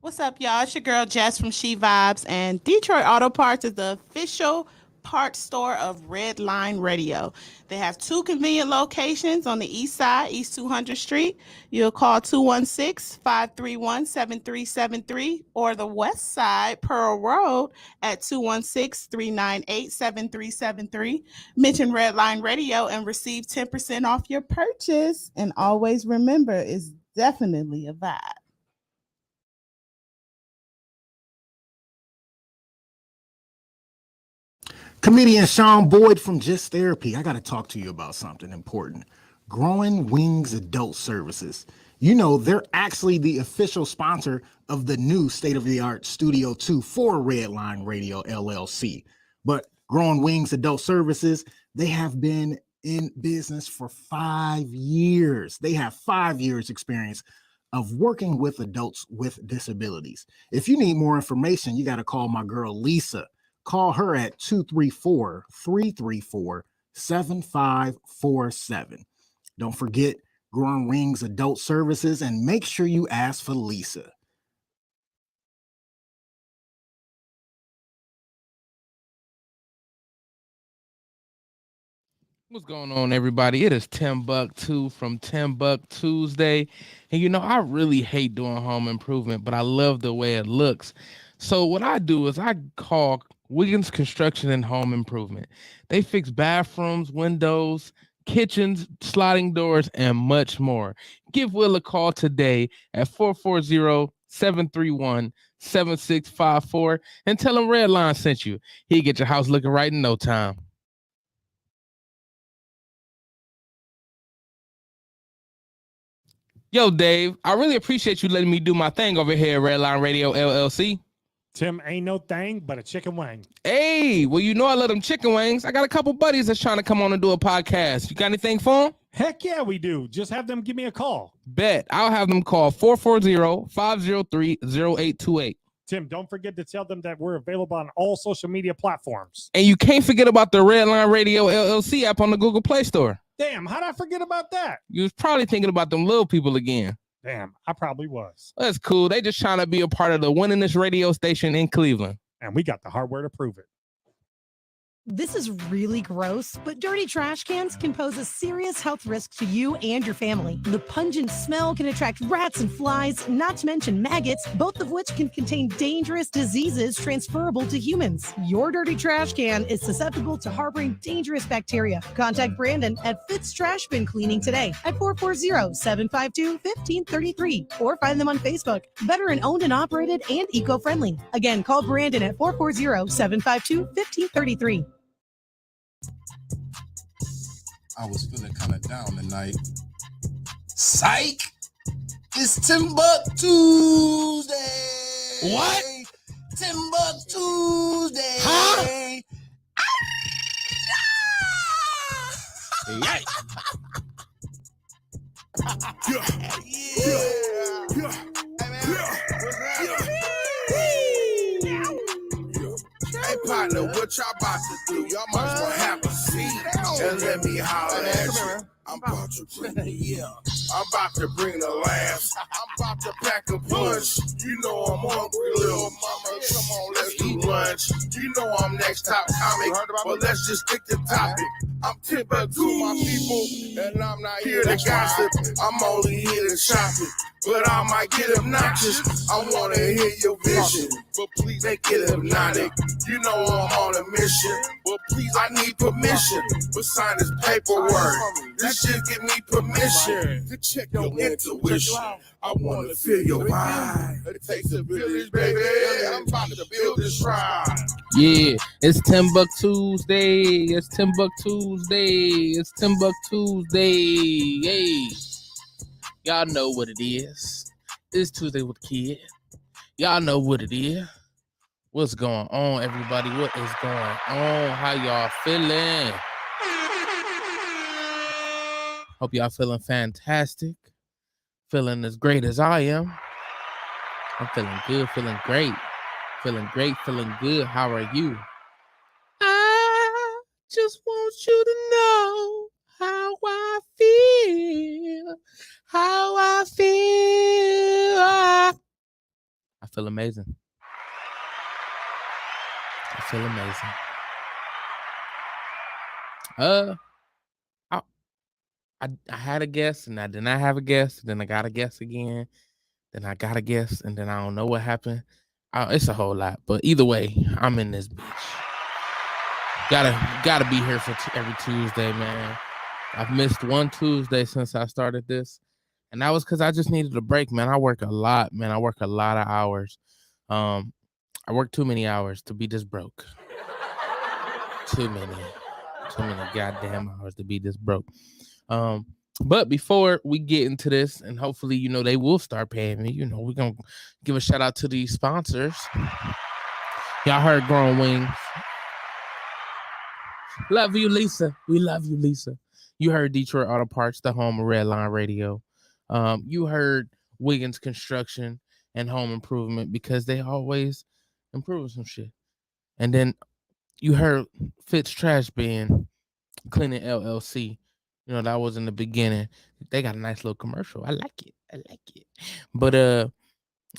What's up, y'all? It's your girl Jess from She Vibes, and Detroit Auto Parts is the official parts store of Red Line Radio. They have two convenient locations on the east side, East 200th Street. You'll call 216-531-7373, or the west side, Pearl Road, at 216-398-7373. Mention Red Line Radio and receive 10% off your purchase. And always remember, it's definitely a vibe. Comedian Sean Boyd from Just Therapy. I got to talk to you about something important. Growing Wings Adult Services. You know, they're actually the official sponsor of the new state-of-the-art Studio 2 for Redline Radio LLC. But Growing Wings Adult Services, they have been in business for 5 years. They have 5 years experience of working with adults with disabilities. If you need more information, you got to call my girl Lisa. Call her at 234-334-7547. Don't forget Growing Wings Adult Services, and make sure you ask for Lisa. What's going on, everybody? It is Timbuktu from TimbukTuesday. And I really hate doing home improvement, but I love the way it looks. So what I do is I call Wiggins Construction and Home Improvement. They fix bathrooms, windows, kitchens, sliding doors, and much more. Give Will a call today at 440-731-7654 and tell him Redline sent you. He'll get your house looking right in no time. Yo, Dave, I really appreciate you letting me do my thing over here at Redline Radio LLC. Tim, ain't no thing but a chicken wing. Hey, well, I love them chicken wings. I got a couple buddies that's trying to come on and do a podcast. You got anything for them? Heck yeah, we do. Just have them give me a call. Bet. I'll have them call 440-503-0828. Tim, don't forget to tell them that we're available on all social media platforms. And you can't forget about the Redline Radio LLC app on the Google Play Store. Damn, how'd I forget about that? You was probably thinking about them little people again. Damn, I probably was. That's cool. They just trying to be a part of the winningest radio station in Cleveland. And we got the hardware to prove it. This is really gross, but dirty trash cans can pose a serious health risk to you and your family. The pungent smell can attract rats and flies, not to mention maggots, both of which can contain dangerous diseases transferable to humans. Your dirty trash can is susceptible to harboring dangerous bacteria. Contact Brandon at Fitz Trash Bin Cleaning today at 440-752-1533 or find them on Facebook. Veteran owned and operated and eco-friendly. Again, call Brandon at 440-752-1533. I was feeling kind of down tonight. Psych! It's TimbukTuesday! What? TimbukTuesday! Huh? Yikes! Hey partner, what y'all about to do? Y'all might as well have a seat and let me holler at you. I'm about to bring the I'm about to bring the laughs. I'm about to pack a punch. You know I'm hungry, little mama. Come on, let's do lunch. You know I'm next top comic, but let's just stick to topic. I'm Timbuktu, my people, and I'm not here to gossip. I'm only here to shop it, but I might get obnoxious. I wanna hear your vision, but please make it hypnotic. You know I'm on a mission, but please I need permission to sign this paperwork. This shit give me permission to check your intuition. I wanna feel your vibe. It takes a village, baby. I'm about to build this shrine. Yeah, it's TimbukTuesday. It's TimbukTuesday. It's TimbukTuesday. Hey, y'all know what it is. It's Tuesday with the kid. Y'all know what it is. What's going on, everybody? What is going on? How y'all feeling? Hope y'all feeling fantastic. Feeling as great as I am. I'm feeling good, feeling great. Feeling great, feeling good. How are you? I just want you to know how I feel. How I feel. I feel amazing. I feel amazing. I had a guess, and I did not have a guess. Then I got a guess again. Then I got a guess, and then I don't know what happened. It's a whole lot, but either way, I'm in this bitch. Gotta be here for every Tuesday, man. I've missed one Tuesday since I started this, and that was because I just needed a break, man. I work a lot, man. I work a lot of hours. I work too many hours to be this broke. Too many goddamn hours to be this broke. But before we get into this, and hopefully, they will start paying me, we're gonna give a shout out to these sponsors. Y'all heard Growing Wings. Love you, Lisa. We love you, Lisa. You heard Detroit Auto Parts, the home of Redline Radio. You heard Wiggins Construction and Home Improvement, because they always improve some shit. And then you heard Fitz Trash Bin Cleaning LLC. That was in the beginning. They got a nice little commercial. I like it. But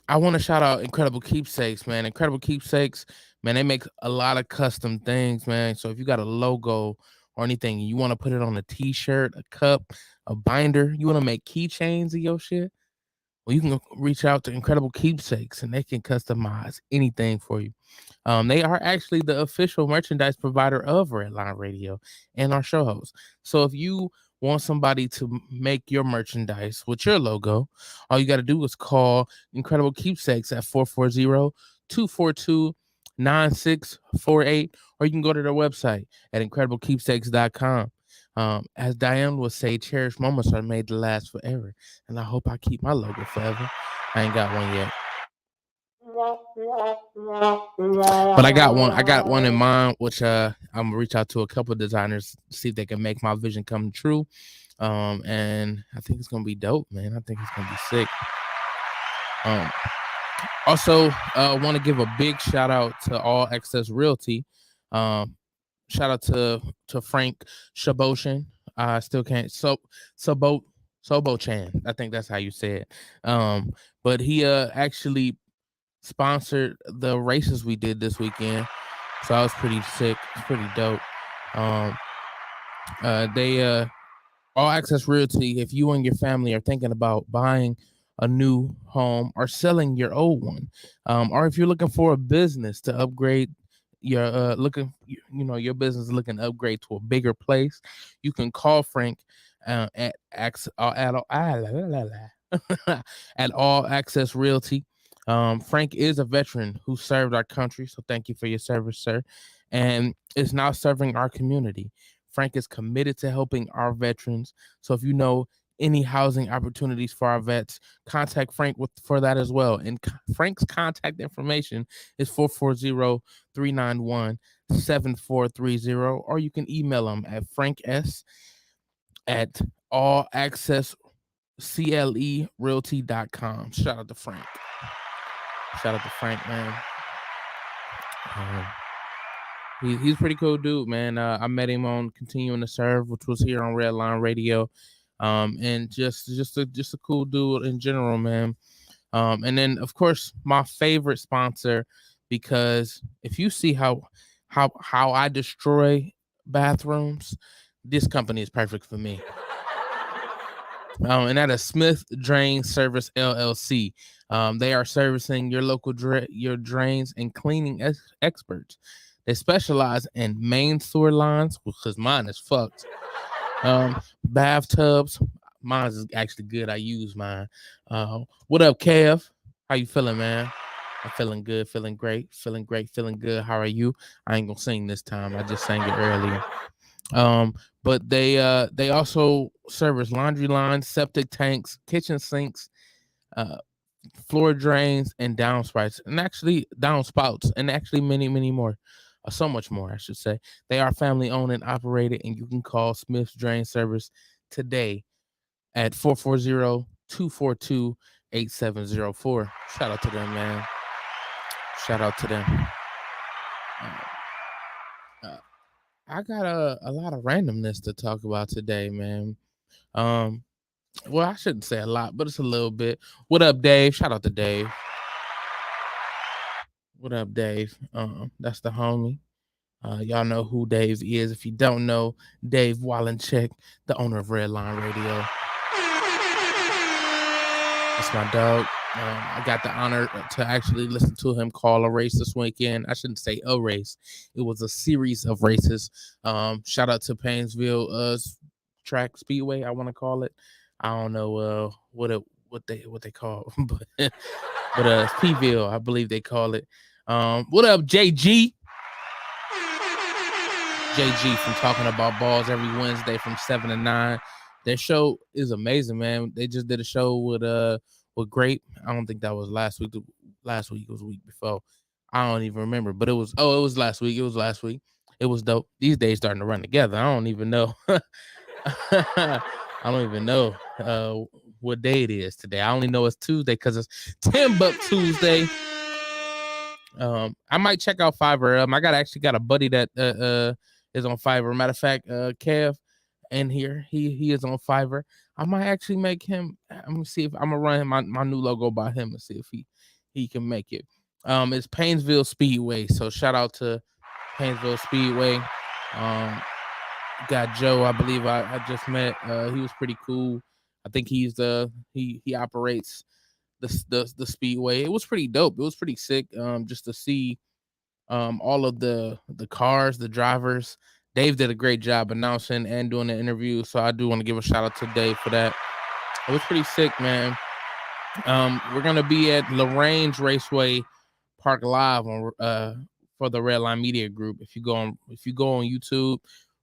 I want to shout out Incredible Keepsakes, man. Incredible Keepsakes, man, they make a lot of custom things, man. So if you got a logo or anything, you want to put it on a t-shirt, a cup, a binder, you want to make keychains of your shit, well, you can reach out to Incredible Keepsakes, and they can customize anything for you. They are actually the official merchandise provider of Redline Radio and our show host. So if you want somebody to make your merchandise with your logo, all you got to do is call Incredible Keepsakes at 440-242-9648, or you can go to their website at incrediblekeepsakes.com. As Diane would say, cherished moments are made to last forever, and I hope I keep my logo forever. I ain't got one yet, but I got one in mind, which I'm gonna reach out to a couple of designers, see if they can make my vision come true. And I think it's gonna be dope, man. I think it's gonna be sick. Also, want to give a big shout out to All Access Realty. Shout out to Frank Shaboshan. I still can't Sobochan. I think that's how you say it. But he actually sponsored the races we did this weekend, so I was pretty sick. It's pretty dope. They All Access Realty, if you and your family are thinking about buying a new home or selling your old one, or if you're looking for a business to upgrade, your business is looking to upgrade to a bigger place, you can call Frank at All Access Realty. Frank is a veteran who served our country, so thank you for your service, sir, and is now serving our community. Frank is committed to helping our veterans, so if you know any housing opportunities for our vets, contact Frank for that as well. And Frank's contact information is 440-391-7430, or you can email him at franks@allaccessclerealty.com. Shout out to Frank. Man. He's a pretty cool dude, man. I met him on Continuing to Serve, which was here on Redline Radio. And just a cool dude in general, man. And then of course my favorite sponsor, because if you see how I destroy bathrooms, this company is perfect for me. And that is Smith Drain Service LLC. They are servicing your local your drains and cleaning experts. They specialize in main sewer lines, because mine is fucked. Bathtubs, mine is actually good. I use mine. What up, Kev? How you feeling, man? I'm feeling good, feeling great, feeling good. How are you? I ain't gonna sing this time. I just sang it earlier. But they also service laundry lines, septic tanks, kitchen sinks, floor drains, and downspouts, and actually many more. So much more, I should say. They are family owned and operated, and you can call Smith's Drain Service today at 440-242-8704. Shout out to them, man. Shout out to them. I got a lot of randomness to talk about today, man. Well, I shouldn't say a lot, but it's a little bit. What up, Dave? Shout out to Dave. What up, Dave? That's the homie. Y'all know who Dave is. If you don't know, Dave Wallencheck, the owner of Redline Radio. That's my dog. I got the honor to actually listen to him call a race this weekend. I shouldn't say a race. It was a series of races. Shout out to Painesville Track Speedway, I want to call it. I don't know what they call it, but P-ville, I believe they call it. What up, JG? JG from Talking About Balls every Wednesday from 7 to 9. Their show is amazing, man. They just did a show with Grape. I don't think that was last week. Last week, it was the week before. I don't even remember, but it was last week. It was last week. It was dope. These days starting to run together. I don't even know. I don't even know what day it is today. I only know it's Tuesday because it's TimbukTuesday. I might check out Fiverr. I actually got a buddy that is on Fiverr. Matter of fact, Kev in here, he is on Fiverr. I might actually make him. I'm gonna see if I'm gonna run my new logo by him and see if he can make it. It's Painesville Speedway, so shout out to Painesville Speedway. Got Joe, I believe I just met. He was pretty cool. I think he operates the speedway. It was pretty dope. It was pretty sick. Just to see all of the cars, the drivers. Dave did a great job announcing and doing the interview. So I do want to give a shout out to Dave for that. It was pretty sick, man. We're gonna be at Lorraine's Raceway Park Live on for the Redline Media Group. If you go on YouTube,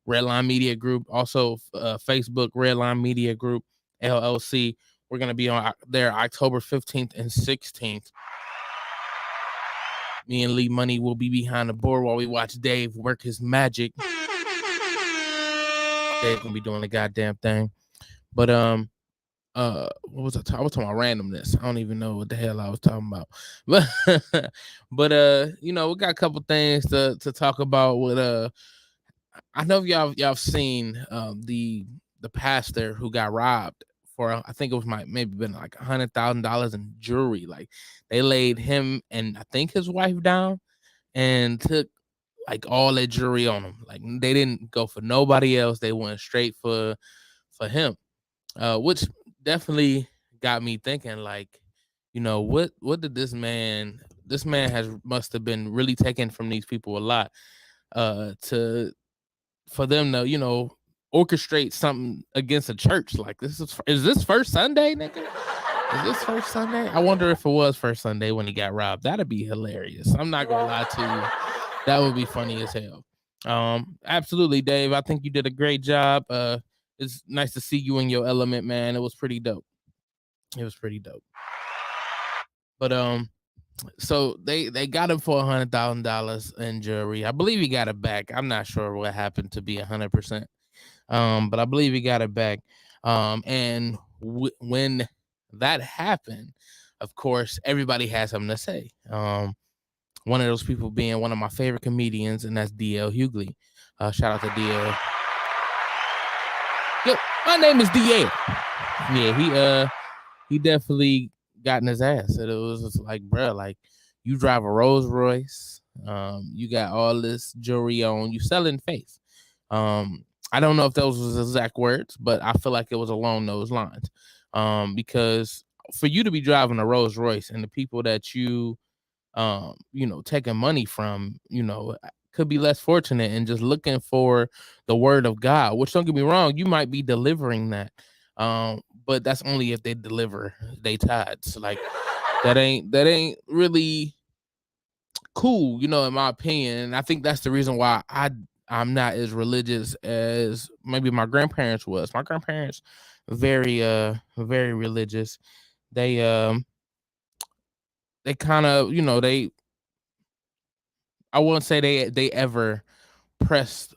Redline Media Group, also Facebook Redline Media Group LLC. We're gonna be on there October 15th and 16th. Me and Lee Money will be behind the board while we watch Dave work his magic. Dave gonna be doing the goddamn thing. But what was I talking? I was talking about randomness. I don't even know what the hell I was talking about. But we got a couple things to talk about with I know y'all seen the pastor who got robbed for, I think it was maybe been like $100,000 in jewelry. Like they laid him and I think his wife down and took like all that jewelry on him. Like they didn't go for nobody else. They went straight for him, which definitely got me thinking. Like, what did this man must have been really taken from these people a lot, for them to orchestrate something against a church. Like is this first Sunday, nigga? Is this first Sunday? I wonder if it was first Sunday when he got robbed. That'd be hilarious. I'm not gonna lie to you. That would be funny as hell. Absolutely, Dave. I think you did a great job. It's nice to see you in your element, man. It was pretty dope. But so they got him for $100,000 in jewelry. I believe he got it back. I'm not sure what happened to be 100%. But I believe he got it back. And when that happened, of course, everybody has something to say. One of those people being one of my favorite comedians, and that's DL Hughley. Shout out to DL. Yo, my name is DL. Yeah, he definitely got in his ass. And it was just like, bro, like you drive a Rolls Royce, you got all this jewelry on, you selling faith. I don't know if those was exact words, but I feel like it was along those lines. Because for you to be driving a Rolls Royce and the people that you taking money from, could be less fortunate and just looking for the word of God, which, don't get me wrong, you might be delivering that. But that's only if they deliver they tithes. Like that ain't really cool, in my opinion. And I think that's the reason why I'm not as religious as maybe my grandparents was. My grandparents very religious. They kind of, I wouldn't say they ever pressed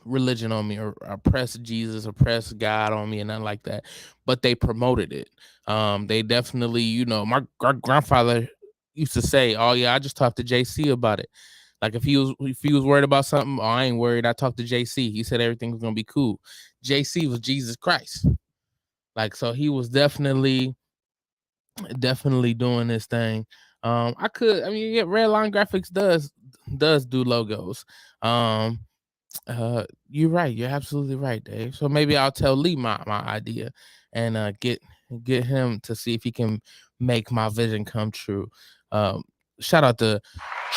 religion on me or pressed Jesus or pressed God on me and nothing like that, but they promoted it. They definitely, my grandfather used to say, "Oh yeah, I just talked to JC about it." Like if he was worried about something, "Oh, I ain't worried. I talked to JC. He said everything was gonna be cool." JC was Jesus Christ. Like, so he was definitely doing this thing. I mean, yeah, Redline Graphics does do logos. You're right. You're absolutely right, Dave. So maybe I'll tell Lee my idea and get him to see if he can make my vision come true. Shout out to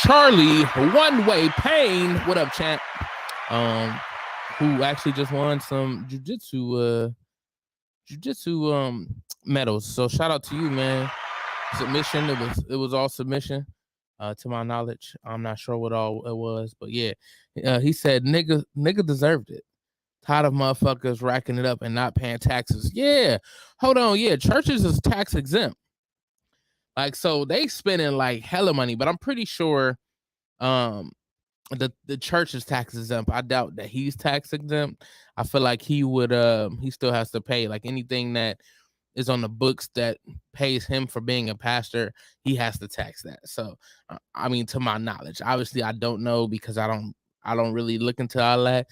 Charlie One Way Pain. What up, champ? Who actually just won some jujitsu medals. So shout out to you, man. Submission. It was all submission. To my knowledge, I'm not sure what all it was, but yeah, he said nigga deserved it. Tired of motherfuckers racking it up and not paying taxes. Yeah, hold on. Yeah, churches is tax exempt. Like, so they spending like hella money, but I'm pretty sure the church is tax exempt. I doubt that he's tax exempt. I feel like he would he still has to pay like anything that is on the books that pays him for being a pastor, he has to tax that. So I mean, to my knowledge, obviously I don't know because I don't really look into all that.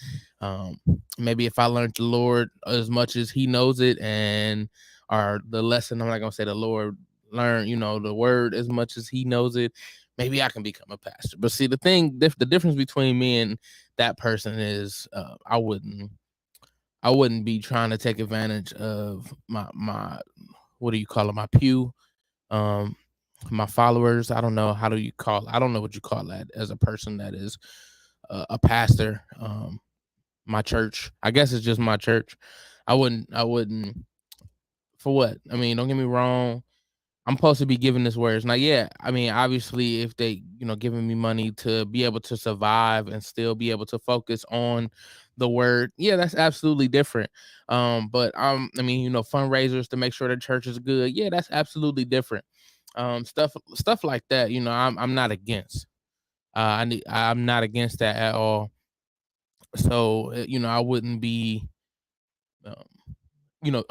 Maybe if I learned the Lord as much as he knows it, and or the lesson, I'm not gonna say the Lord learn, the word as much as he knows it, maybe I can become a pastor. But see, the difference between me and that person is I wouldn't be trying to take advantage of my what do you call it, my pew, my followers. I don't know I don't know what you call that as a person that is a pastor. My church, I guess it's just my church. I wouldn't for what? I mean, don't get me wrong. I'm supposed to be giving this words. Now, yeah, I mean, obviously, if they, giving me money to be able to survive and still be able to focus on the word, yeah, that's absolutely different. But I mean, fundraisers to make sure the church is good, yeah, that's absolutely different. Stuff like that, I'm not against. I'm not against that at all. So, I wouldn't be. Um,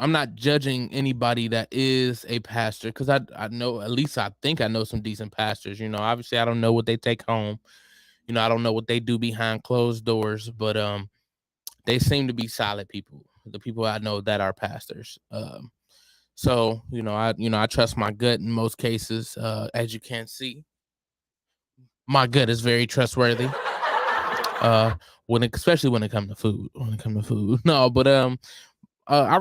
I'm not judging anybody that is a pastor because I know, at least I think I know some decent pastors. Obviously I don't know what they take home. I don't know what they do behind closed doors, but they seem to be solid people. The people I know that are pastors. So I trust my gut in most cases. As you can see, my gut is very trustworthy. Especially when it comes to food. No, but I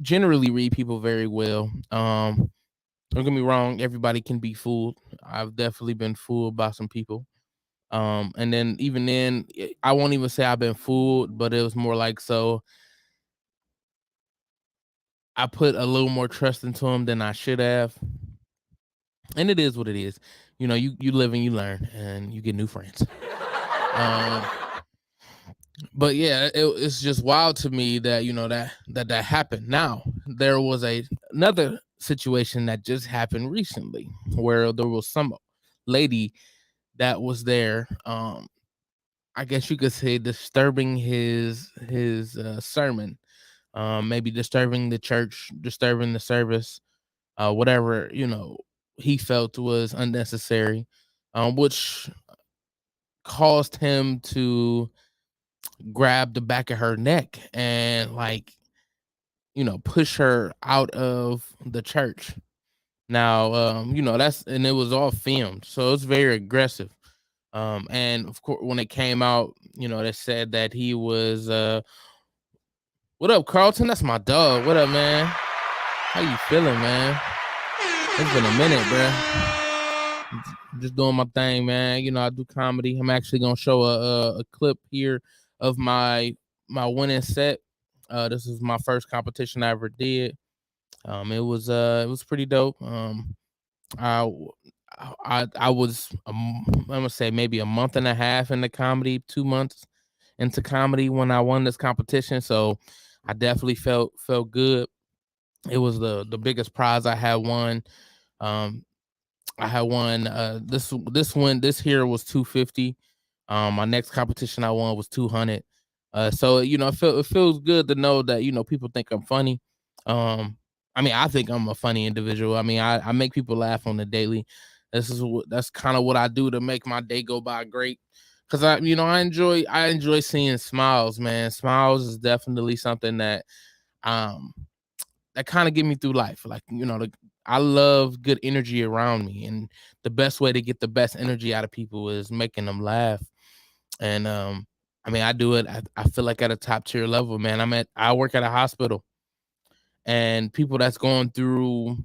generally read people very well. Don't get me wrong, everybody can be fooled. I've definitely been fooled by some people. And then even then, I won't even say I've been fooled, but it was more like, so I put a little more trust into them than I should have. And it is what it is. You live and you learn and you get new friends. But yeah, it's just wild to me that that happened. Now there was another situation that just happened recently where there was some lady that was there. I guess you could say disturbing his sermon, maybe disturbing the church, disturbing the service, whatever he felt was unnecessary, which caused him to grab the back of her neck and push her out of the church. Now, and it was all filmed, so it's very aggressive. And of course, when it came out, they said that he was what up, Carlton? That's my dog. What up, man? How you feeling, man? It's been a minute, bro. Just doing my thing, man. I do comedy. I'm actually gonna show a clip here of my winning set. This is my first competition I ever did. It was pretty dope. I was I'm gonna say maybe a month and a half into comedy, 2 months into comedy when I won this competition. So I definitely felt good. It was the biggest prize I had won. I had won this here was 250. My next competition I won was 200. So it feels good to know that people think I'm funny. I mean, I think I'm a funny individual. I mean, I make people laugh on the daily. That's kind of what I do to make my day go by great. Cause I enjoy seeing smiles, man. Smiles is definitely something that that kind of get me through life. Like, I love good energy around me, and the best way to get the best energy out of people is making them laugh. And I mean, I do it. I feel like at a top tier level, man. I work at a hospital, and people that's going through,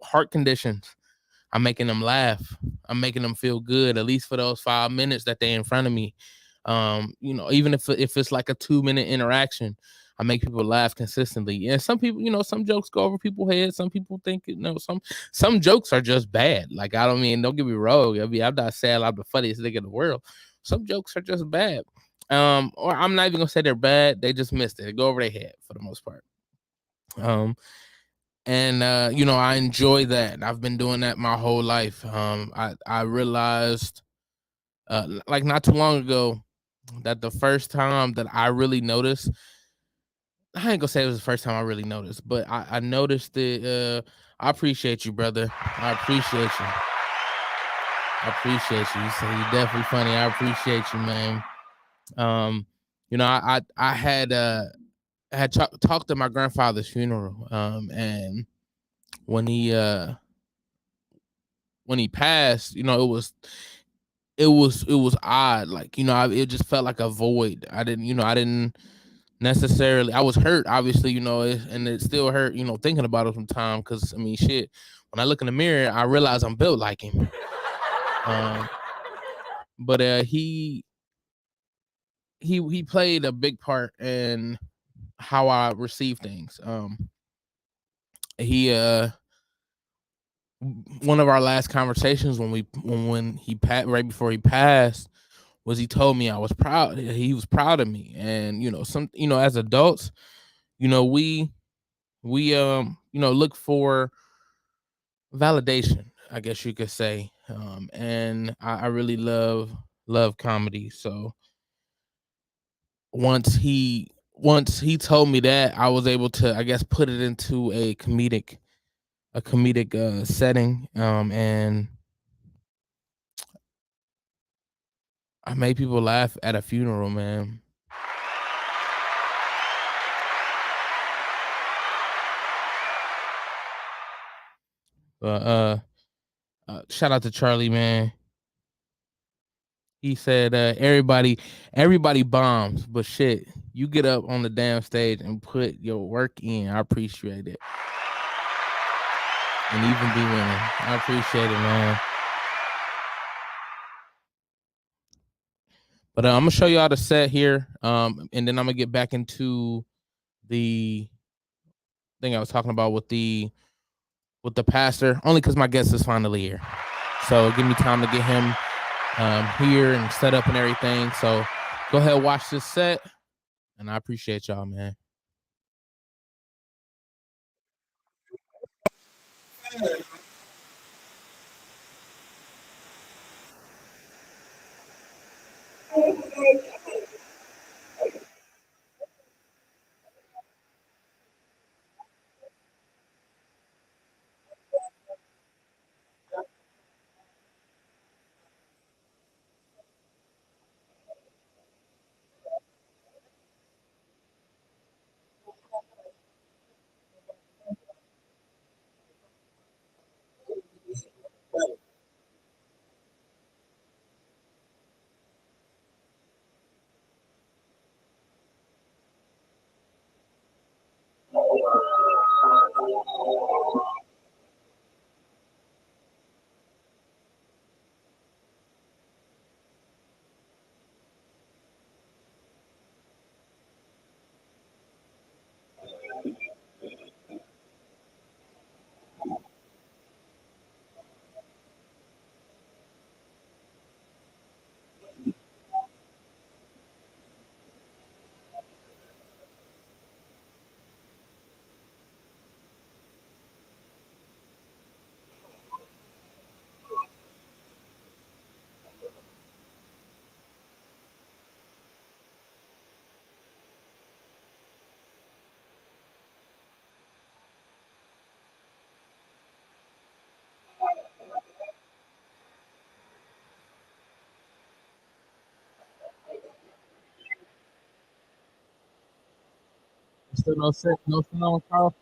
heart conditions, I'm making them laugh. I'm making them feel good, at least for those 5 minutes that they're in front of me. Even if it's like a 2 minute interaction, I make people laugh consistently. And some people, some jokes go over people's heads. Some people think, some jokes are just bad. Like, I don't mean, don't get me wrong. I mean, I'm not saying I'm the funniest nigga in the world. Some jokes are just bad. Or I'm not even gonna say they're bad. They just missed it. They go over their head for the most part. And I enjoy that. I've been doing that my whole life. I realized like not too long ago that the first time that I really noticed, I ain't gonna say it was the first time I really noticed, but I noticed it. I appreciate you, brother. I appreciate you. I appreciate you. You say you're definitely funny. I appreciate you, man. I had talked to my grandfather's funeral, and when he passed, it was odd. Like, it just felt like a void. I didn't necessarily. I was hurt, obviously, and it still hurt, thinking about it from time. Because I mean, shit. When I look in the mirror, I realize I'm built like him. But he played a big part in how I receive things. He One of our last conversations when he passed, right before he passed, was he told me I was proud. He was proud of me, and as adults, we look for validation, I guess you could say. And I really love comedy. So once he told me that, I was able to, I guess, put it into a comedic setting. And I made people laugh at a funeral, man. But shout out to Charlie, man. He said, everybody bombs, but shit, you get up on the damn stage and put your work in. I appreciate it. And even be winning. I appreciate it, man. But I'm gonna show y'all the set here, and then I'm gonna get back into the thing I was talking about with the pastor, only because my guest is finally here. So give me time to get him here and set up and everything. So go ahead and watch this set, and I appreciate y'all, man. Still no set, no Carl.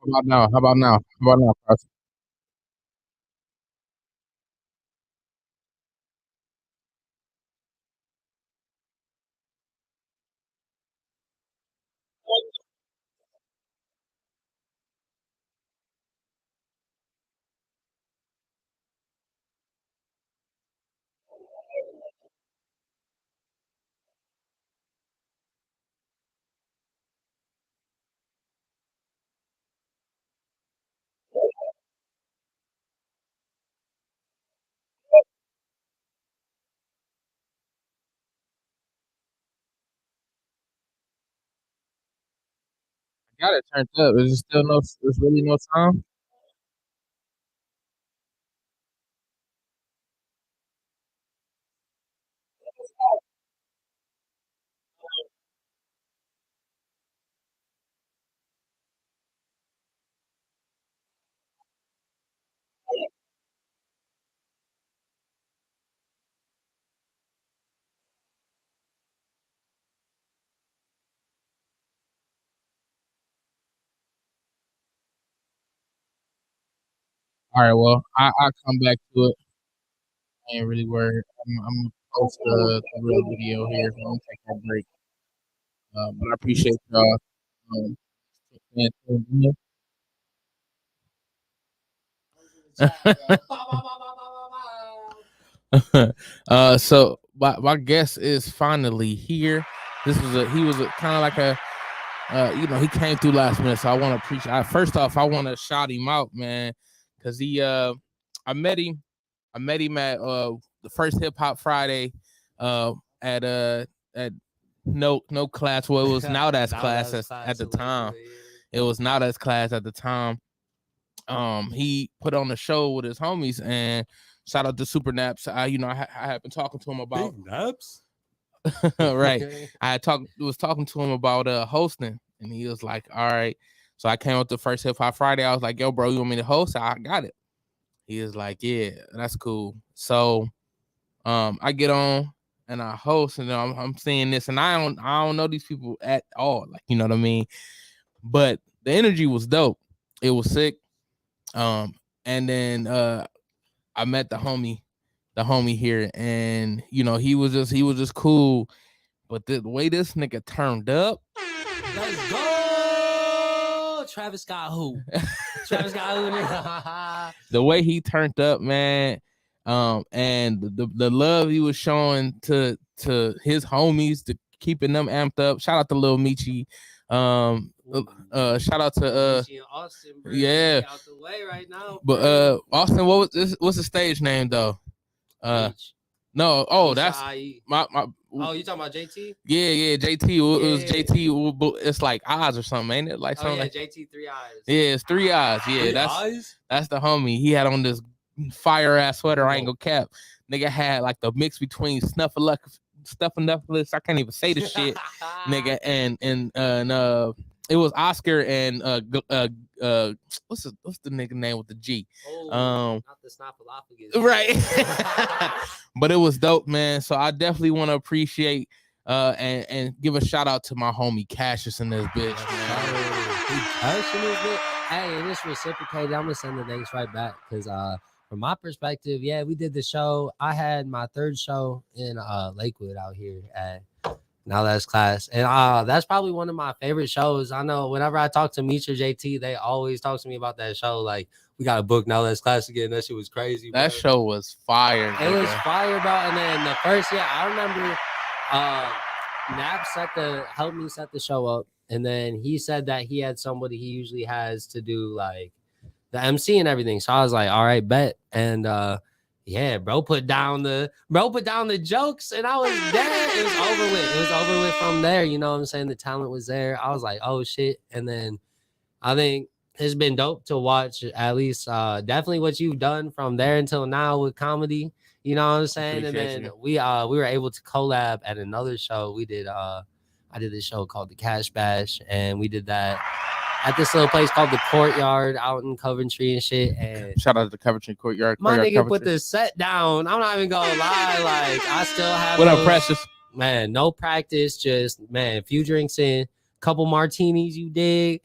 How about now? How about now? How about now, Carson? I got it turned up. Is it still no? There's really no sound. All right. Well, I come back to it. I ain't really worried. I'm gonna post the real video here. I'm gonna take that break. But I appreciate y'all. Staying tuned in. So my guest is finally here. He was kind of like a he came through last minute, so I want to appreciate. First off, I want to shout him out, man, because I met him at the first Hip Hop Friday, at no class. Well, it was now that's class at the time. It was now that's class at the time. He put on a show with his homies, and shout out to Super Naps. I have been talking to him about Big Naps. right. Was talking to him about hosting, and he was like, "All right." So I came up the first Hip Hop Friday. I was like, "Yo, bro, you want me to host?" I got it. He was like, "Yeah, that's cool." So I get on and I host, and I'm seeing this, and I don't know these people at all, like, you know what I mean. But the energy was dope. It was sick. And then I met the homie here, and he was just cool. But the way this nigga turned up, Let's go, Travis Scott. Who? Travis Scott. Who? the way he turned up, man, and the love he was showing to his homies, to keeping them amped up. Shout out to Lil Michi. Shout out to Austin, bro. yeah, Out the way right now. but Austin, what's the stage name though? No, that's my. Oh, you talking about JT? Yeah, JT. It was JT. It's like eyes or something, ain't it? Like something. Yeah, like, JT 3 eyes. Yeah, it's 3 eyes. Yeah, that's the homie. He had on this fire ass sweater. I ain't gonna cap. Nigga had like the mix between Snuffleupagus. I can't even say the shit, nigga. And it was Oscar and what's the nigga name with the G? Not the Snuffleupagus. Right. But it was dope, man. So I definitely want to appreciate and give a shout out to my homie Cassius in this bitch, man. Hey, and it's reciprocated. I'm gonna send the thanks right back because from my perspective, yeah, we did the show. I had my third show in Lakewood out here at Now That's Class. And that's probably one of my favorite shows. I know whenever I talk to Meech or JT, they always talk to me about that show. Like, we got to book Now That's Class again. That shit was crazy. That bro. show was fire. It was nigga. fire, bro. And then the first, I remember Nap helped me set the show up. And then he said that he had somebody he usually has to do like the MC and everything. So I was like, all right, bet. And yeah, bro put down the jokes, and I was there. It was over with. It was over with from there. You know what I'm saying? The talent was there. I was like, oh shit. And then I think it's been dope to watch at least definitely what you've done from there until now with comedy. You know what I'm saying? Appreciate And then you. we were able to collab at another show. We did I did this show called the Cash Bash, and we did that at this little place called the Courtyard out in Coventry and shit. And Shout out to the Coventry Courtyard. my Courtyard nigga put Coventry. the set down. I'm not even gonna lie. Like, I still have What up, those- Precious? Man, no practice, just a few drinks in, couple martinis, you dig?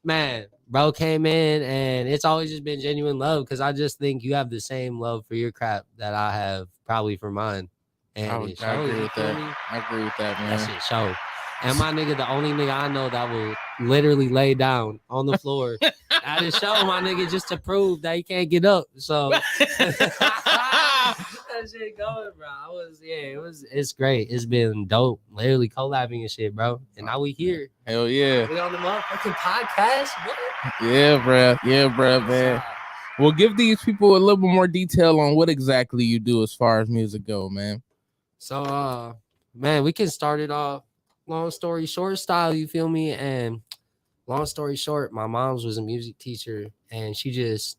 Man, bro came in, and it's always just been genuine love, because I just think you have the same love for your crap that I have probably for mine. And I it shows, agree you with feel that. me? I agree with that, That man. shit show. And my nigga, the only nigga I know that will literally lay down on the floor at a show, my nigga, just to prove that he can't get up. So that shit going, bro. It's great. It's been dope. Literally collabing and shit, bro. And now we here. Hell yeah. We on the motherfucking podcast. What? Yeah, bruh. Yeah, bruh, man. Well, give these people a little bit more detail on what exactly you do as far as music go, man. So, man, we can start it off long story short style, you feel me? And long story short, my mom's was a music teacher, and she just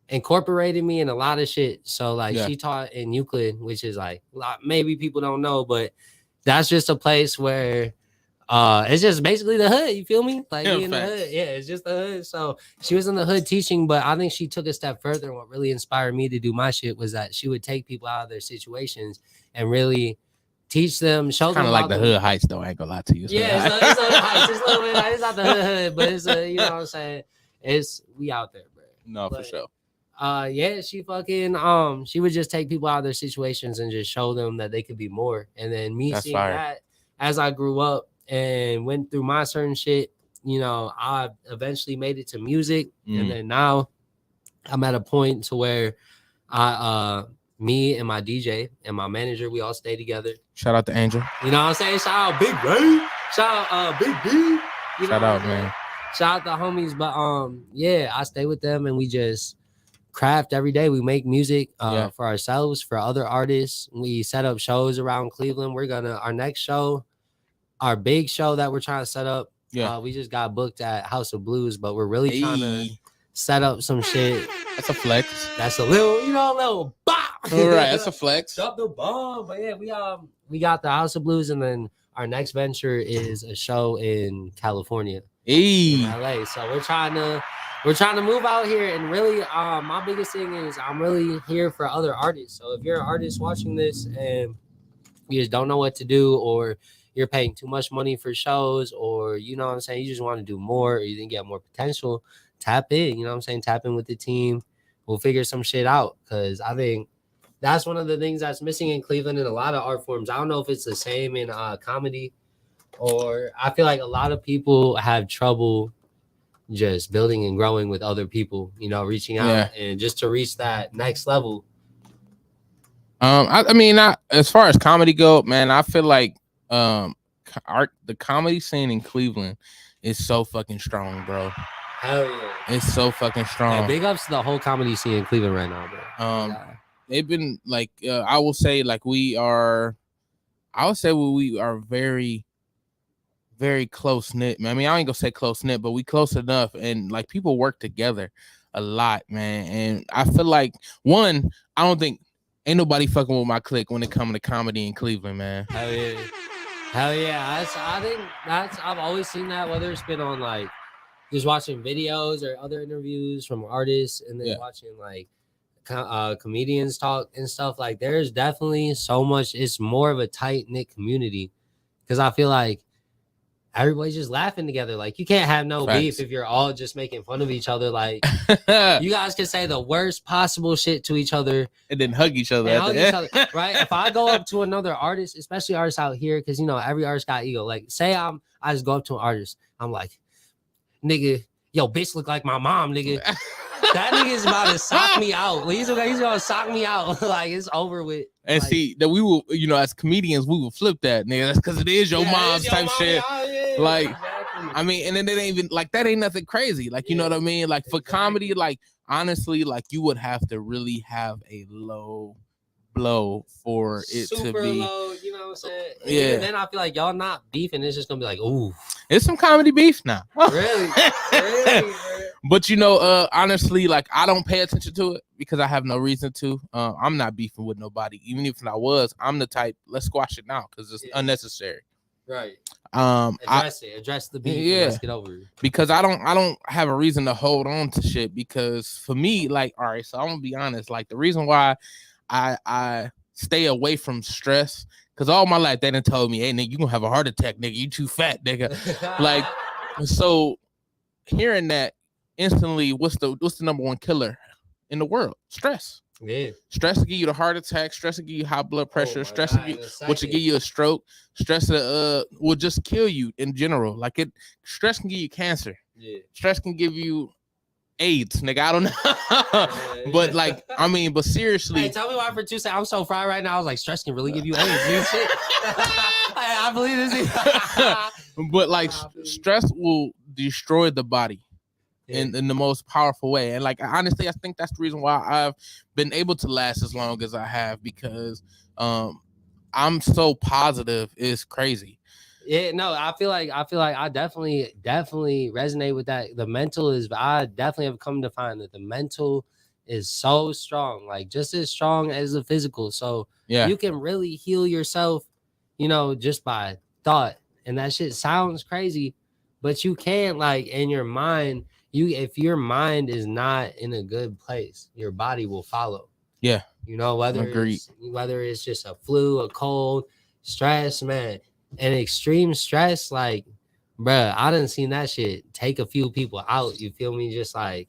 incorporated me in a lot of shit. So, like, Yeah. she taught in Euclid, which is like, maybe people don't know, but that's just a place where it's just basically the hood, you feel me? Like, Yeah, we in the facts. hood. Yeah, it's just the hood. So she was in the hood teaching, but I think she took a step further. And what really inspired me to do my shit was that she would take people out of their situations and really teach them, show them Kind of like about the hood heights, though. I ain't gonna lie to you. Yeah, it's a little bit. It's not the hood, but it's you know what I'm saying. We out there, bro. No, for But, sure. Yeah, she fucking she would just take people out of their situations and just show them that they could be more. And then me That's seeing fire. that as I grew up and went through my certain shit, you know, I eventually made it to music, and then now I'm at a point to where me and my DJ and my manager, we all stay together. Shout out to Angel. You know what I'm saying? Shout out Big Ray. Shout out Big B. You know Shout what out, I'm saying? man. Shout out the homies. But yeah, I stay with them, and we just craft every day. We make music for ourselves, for other artists. We set up shows around Cleveland. Our next show, our big show that we're trying to set up. Yeah. We just got booked at House of Blues, but we're really trying to Hey. set up some shit. That's a flex. That's a little bop. All right, that's a flex. Drop the bomb. But yeah, we got the House of Blues, and then our next venture is a show in California, in Hey. LA. So we're trying to move out here, and really my biggest thing is I'm really here for other artists. So if you're an artist watching this and you just don't know what to do, or you're paying too much money for shows, or you know what I'm saying, you just want to do more, or you think you have more potential, tap in, you know what I'm saying, tap in with the team. We'll figure some shit out, because I think that's one of the things that's missing in Cleveland in a lot of art forms. I don't know if it's the same in comedy, or I feel like a lot of people have trouble just building and growing with other people, you know, reaching out and just to reach that next level. I mean, as far as comedy go, man, I feel like the comedy scene in Cleveland is so fucking strong, bro. Hell yeah. It's so fucking Yeah, strong. big ups to the whole comedy scene in Cleveland right now, bro. They've been like, I will say, like, we are very, very close knit. I mean, I ain't gonna say close knit, but we close enough, and like people work together a lot, man. And I feel like I don't think ain't nobody fucking with my clique when it comes to comedy in Cleveland, man. Hell yeah. Hell yeah. I've always seen that, whether it's been on like just watching videos or other interviews from artists, and then watching like comedians talk and stuff. Like, there's definitely so much. It's more of a tight knit community, because I feel like everybody's just laughing together. Like you can't have no Facts. beef if you're all just making fun of each other. Like you guys can say the worst possible shit to each other and then hug each other. and at hug the each end. other, right? If I go up to another artist, especially artists out here, because you know every artist got ego. Like say I just go up to an artist, I'm like, nigga, yo, bitch look like my mom, nigga. That nigga's about to sock me out. He's gonna sock me out. Like it's over with. And like, see that we will, you know, as comedians, we will flip that, nigga. That's because it is your yeah, mom's it's your type mama, shit. yeah, Like, exactly. I mean, and then it ain't even like that ain't nothing crazy. Like, you know what I mean? Like for comedy, like honestly, like you would have to really have a low blow for it Super to be low, you know what I'm saying? And Yeah. even then I feel like y'all not beefing. It's just gonna be like, ooh, it's some comedy beef now. really, really, bro. But you know, honestly, like I don't pay attention to it because I have no reason to. I'm not beefing with nobody. Even if I was, I'm the type, let's squash it now because it's unnecessary. Right. Address the beef. Yeah. And let's get over it. Because I don't have a reason to hold on to shit. Because for me, like, all right, so I'm gonna be honest. Like the reason why I stay away from stress, because all my life they done told me, hey nigga, you gonna have a heart attack, nigga. You too fat, nigga. Like, so hearing that instantly, what's the number one killer in the world? Stress. Yeah. Stress will give you the heart attack. Stress will give you high blood pressure. Stress will give, which will give you a stroke. Stress will just kill you in general. Like stress can give you cancer. Yeah. Stress can give you AIDS, nigga. I don't know. But like, I mean, but seriously. Hey, tell me why for 2 seconds. I'm so fried right now. I was like, stress can really give you AIDS. Dude. Shit. I believe this. But like, stress will destroy the body. In the most powerful way. And like honestly, I think that's the reason why I've been able to last as long as I have, because I'm so positive. It's crazy. Yeah, no, I feel like I definitely resonate with that. The mental is, I definitely have come to find that the mental is so strong, like just as strong as the physical. So yeah, you can really heal yourself, you know, just by thought. And that shit sounds crazy, but you can, like, in your mind, if your mind is not in a good place, your body will follow. Yeah. You know, whether it's just a flu, a cold, stress, man, and extreme stress, like, bruh, I done seen that shit take a few people out. You feel me? Just like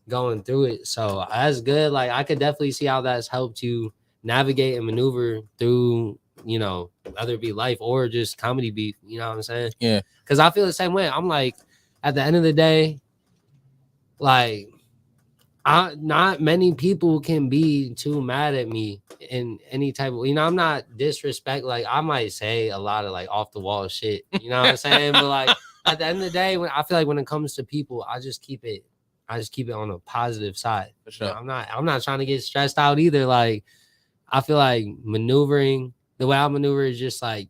going through it. So that's good. Like, I could definitely see how that's helped you navigate and maneuver through, you know, whether it be life or just comedy beef. You know what I'm saying? Yeah. Because I feel the same way. I'm like, at the end of the day, like, not many people can be too mad at me in any type of, you know, I'm not disrespect. Like, I might say a lot of like off the wall shit, you know what I'm saying? But like at the end of the day, when I feel like when it comes to people, I just keep it on a positive side. For sure. You know, I'm not trying to get stressed out either. Like, I feel like maneuvering, the way I maneuver is just like,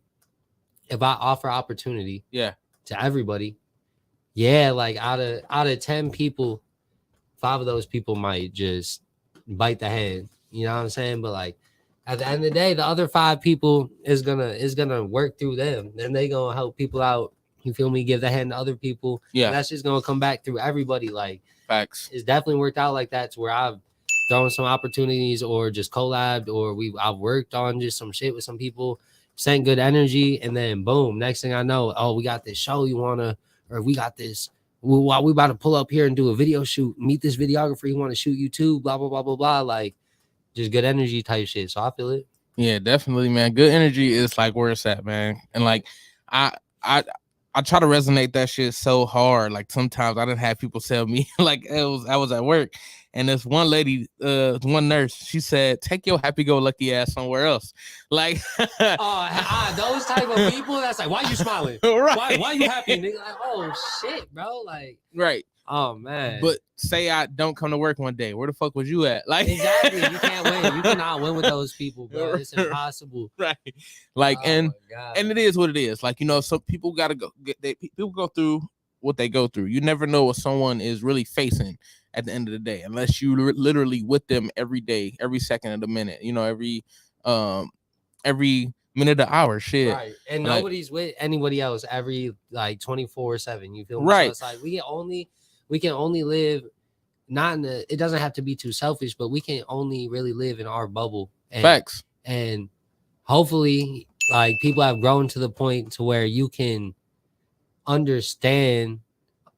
if I offer opportunity to everybody, like out of 10 people, 5 of those people might just bite the hand. You know what I'm saying? But like at the end of the day, the other 5 people is gonna work through them. Then they gonna help people out. You feel me? Give the hand to other people. Yeah. And that's just gonna come back through everybody. Like, facts. It's definitely worked out like that, to where I've thrown some opportunities or just collabed, or I've worked on just some shit with some people, sent good energy, and then boom, next thing I know, oh, we got this show or we got this. We about to pull up here and do a video shoot. Meet this videographer. He want to shoot you too. Blah blah blah blah blah. Like, just good energy type shit. So I feel it. Yeah, definitely, man. Good energy is like where it's at, man. And like, I try to resonate that shit so hard. Like sometimes I didn't have people tell me like I was at work, and this one lady, one nurse, she said, "Take your happy-go-lucky ass somewhere else." Like, those type of people. That's like, why you smiling? Right? Why you happy? Nigga? Like, oh shit, bro. Like, right. Oh man. But say I don't come to work one day, where the fuck was you at? Like, exactly, you can't win. You cannot win with those people, bro. It's impossible. Right. Like, and it is what it is. Like, you know, some people gotta go. People go through what they go through. You never know what someone is really facing at the end of the day, unless you literally with them every day, every second of the minute. You know, every minute of the hour, shit. Right. And like, nobody's with anybody else every like 24/7. You feel me? Right. So it's like we can only live, not in it doesn't have to be too selfish, but we can only really live in our bubble. And, facts. And hopefully, like, people have grown to the point to where you can understand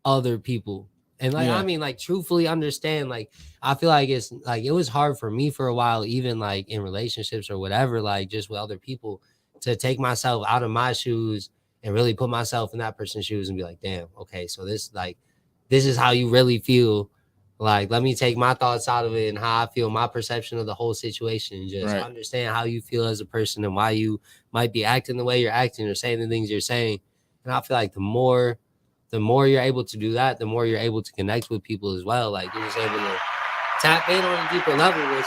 other people. And like, I mean, like truthfully understand, like, I feel like it's like, it was hard for me for a while, even like in relationships or whatever, like just with other people, to take myself out of my shoes and really put myself in that person's shoes and be like, damn, okay, so this is how you really feel. Like, let me take my thoughts out of it and how I feel, my perception of the whole situation, and just understand how you feel as a person and why you might be acting the way you're acting or saying the things you're saying. And I feel like the more you're able to do that, the more you're able to connect with people as well. Like, you're just able to tap in on a deeper level, which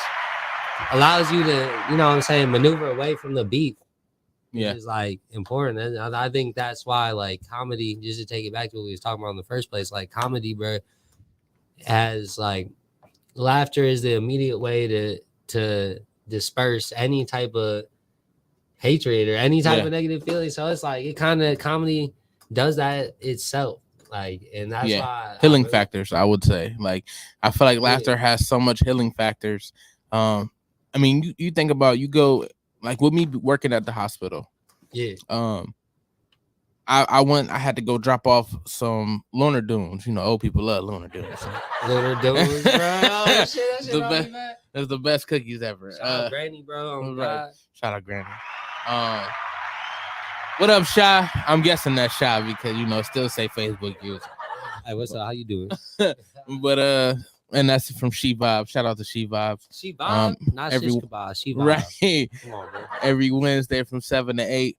allows you to, you know what I'm saying, maneuver away from the beef. Which is like important. And I think that's why, like, comedy, just to take it back to what we was talking about in the first place, like comedy, bro, has like, laughter is the immediate way to disperse any type of hatred or any type of negative feeling. So it's like, it kind of, comedy does that itself. Like, and that's why healing factors, I would say. Like, I feel like laughter has so much healing factors. I mean, you think about, you go like with me working at the hospital. I had to go drop off some Lunar Dunes. You know, old people love Lunar Dunes. So. Lunar Dunes, bro. Oh, shit, that's the best cookies ever. Shout out Granny, bro. Oh, right. Shout out Granny. What up, Shy? I'm guessing that's Shy because, you know, still say Facebook user. Hey, what's up? How you doing? But and that's from She Vibe. Shout out to She Vibe. She Vibe, not Shish Kebab. She Vibe. Right. Come on, bro. Every Wednesday from 7 to 8.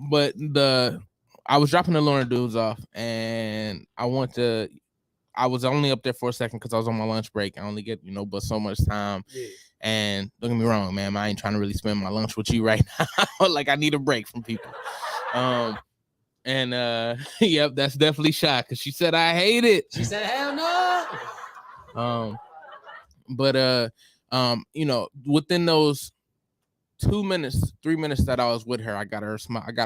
But I was dropping the Lorna dudes off, and I was only up there for a second because I was on my lunch break. I only get, you know, but so much time. And don't get me wrong, man, I ain't trying to really spend my lunch with you right now. Like, I need a break from people. Yep, that's definitely Shy, because she said I hate it. She said, hell no. You know, within those 2 minutes, 3 minutes that I was with her, I got a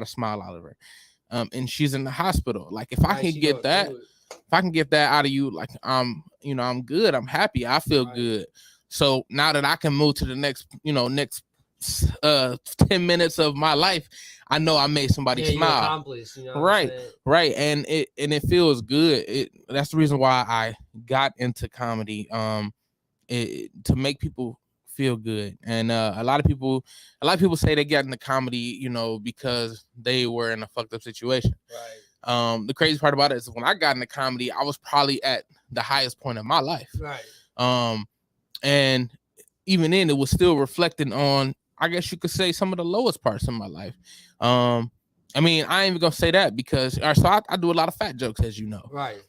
smile out of her. And she's in the hospital. Like, if I can get that out of you, like, I'm good. I'm happy. I feel good. So now that I can move to the next 10 minutes of my life, I know I made somebody smile. You know right. And it feels good. That's the reason why I got into comedy. To make people feel good. And a lot of people say they got into comedy, you know, because they were in a fucked up situation. Right. The crazy part about it is when I got into comedy, I was probably at the highest point of my life. Right. And even then, it was still reflecting on, I guess you could say, some of the lowest parts of my life. I mean, I ain't even gonna say that because I do a lot of fat jokes, as you know. Right.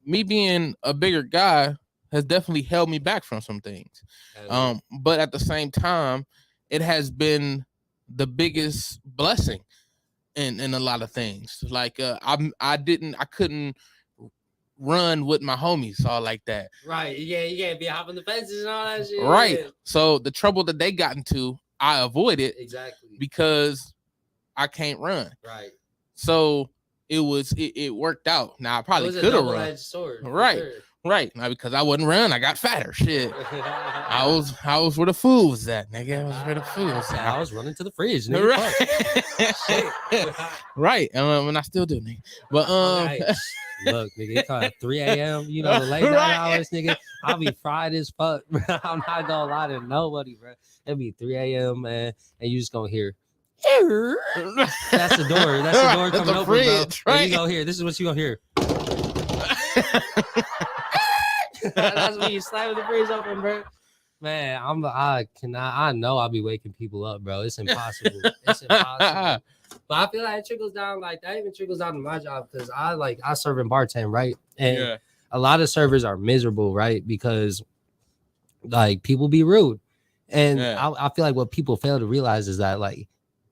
Me being a bigger guy has definitely held me back from some things. But at the same time, it has been the biggest blessing in a lot of things. Like, I couldn't run with my homies all like that. Right. You can't be hopping the fences and all that shit. Right. So the trouble that they got into, I avoided. Exactly. Because I can't run. Right. So it worked out. Now I probably could have run. Sword, right. Sure. Right. Now because I wouldn't run, I got fatter. Shit. I was where the food was at, nigga. I was where the food was at. I was running to the fridge, nigga. Right. Right. And I still do, nigga. But look, nigga, it's called 3 a.m. You know, the late night hours, nigga. I'll be fried as fuck, bro. I'm not gonna lie to nobody, bro. It'll be 3 a.m., man, and you just gonna hear. That's the door. That's the door coming open, fridge, bro. Right? You gonna hear. This is what you gonna hear. That's when you slam the fridge open, bro. Man, I know I'll be waking people up, bro. It's impossible. It's impossible. But I feel like it trickles down, like that even trickles down to my job because I serve and bartend, right? And a lot of servers are miserable, right? Because like people be rude. And I feel like what people fail to realize is that like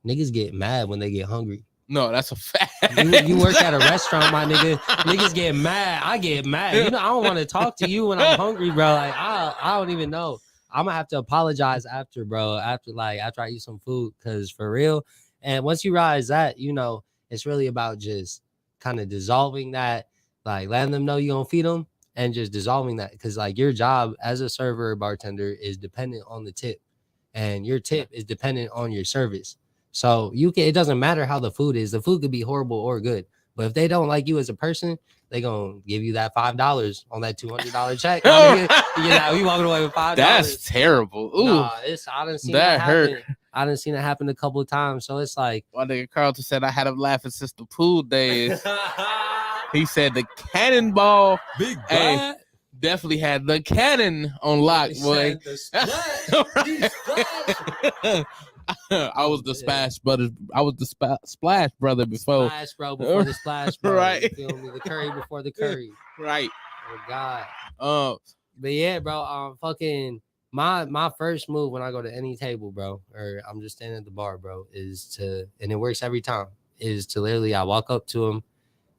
niggas get mad when they get hungry. No, that's a fact. You work at a restaurant, my nigga. Niggas get mad. I get mad. You know, I don't want to talk to you when I'm hungry, bro. Like I don't even know. I'm gonna have to apologize after, bro. After I eat some food, because for real. And once you realize that, you know, it's really about just kind of dissolving that, like letting them know you're gonna feed them and just dissolving that. Because like your job as a server or bartender is dependent on the tip, and your tip is dependent on your service. So it doesn't matter how the food is. The food could be horrible or good. But if they don't like you as a person, they gonna give you that $5 on that $200 check. We walking away with $5. That's terrible. Ooh, nah, I done seen that hurt. happen. I done seen it happen a couple of times. So it's like, my nigga Carlton said I had him laughing since the pool days. He said the cannonball, big hey, bad. definitely had the cannon on lock, boy. I was the Splash brother. I was the Splash brother before. Splash bro before the Splash bro. Right. You feel me? The Curry before the Curry. Right. Oh God. But yeah, bro. Fucking my first move when I go to any table, bro, or I'm just standing at the bar, bro, is to, and it works every time, is to literally I walk up to them,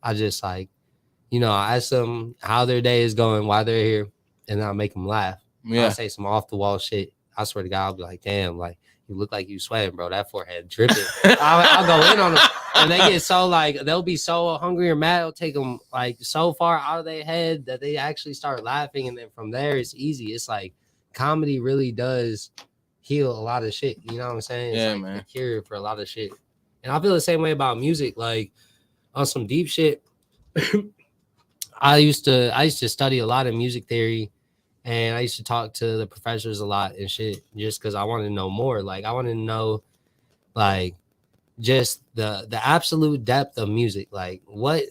I just like, I ask them how their day is going, why they're here, and I make them laugh. Yeah. I say some off the wall shit. I swear to God, I'll be like, damn, like you look like you sweating, bro. That forehead dripping. I'll go in on them, and they get so like they'll be so hungry or mad. It'll take them like so far out of their head that they actually start laughing, and then from there it's easy. It's like comedy really does heal a lot of shit. You know what I'm saying? It's like man. the cure for a lot of shit. And I feel the same way about music. Like on some deep shit, I used to study a lot of music theory, and I used to talk to the professors a lot and shit just because I wanted to know more. Like I wanted to know like just the absolute depth of music. Like what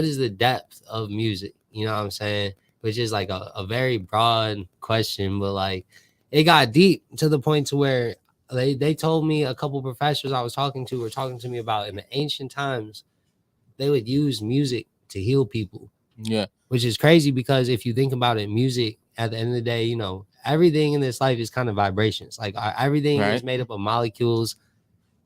is the depth of music? You know what I'm saying? Which is like a very broad question, but like it got deep to the point to where they told me, a couple professors I was talking to were talking to me about in the ancient times, they would use music to heal people. Yeah. Which is crazy because if you think about it, music at the end of the day, everything in this life is kind of vibrations. Like everything is made up of molecules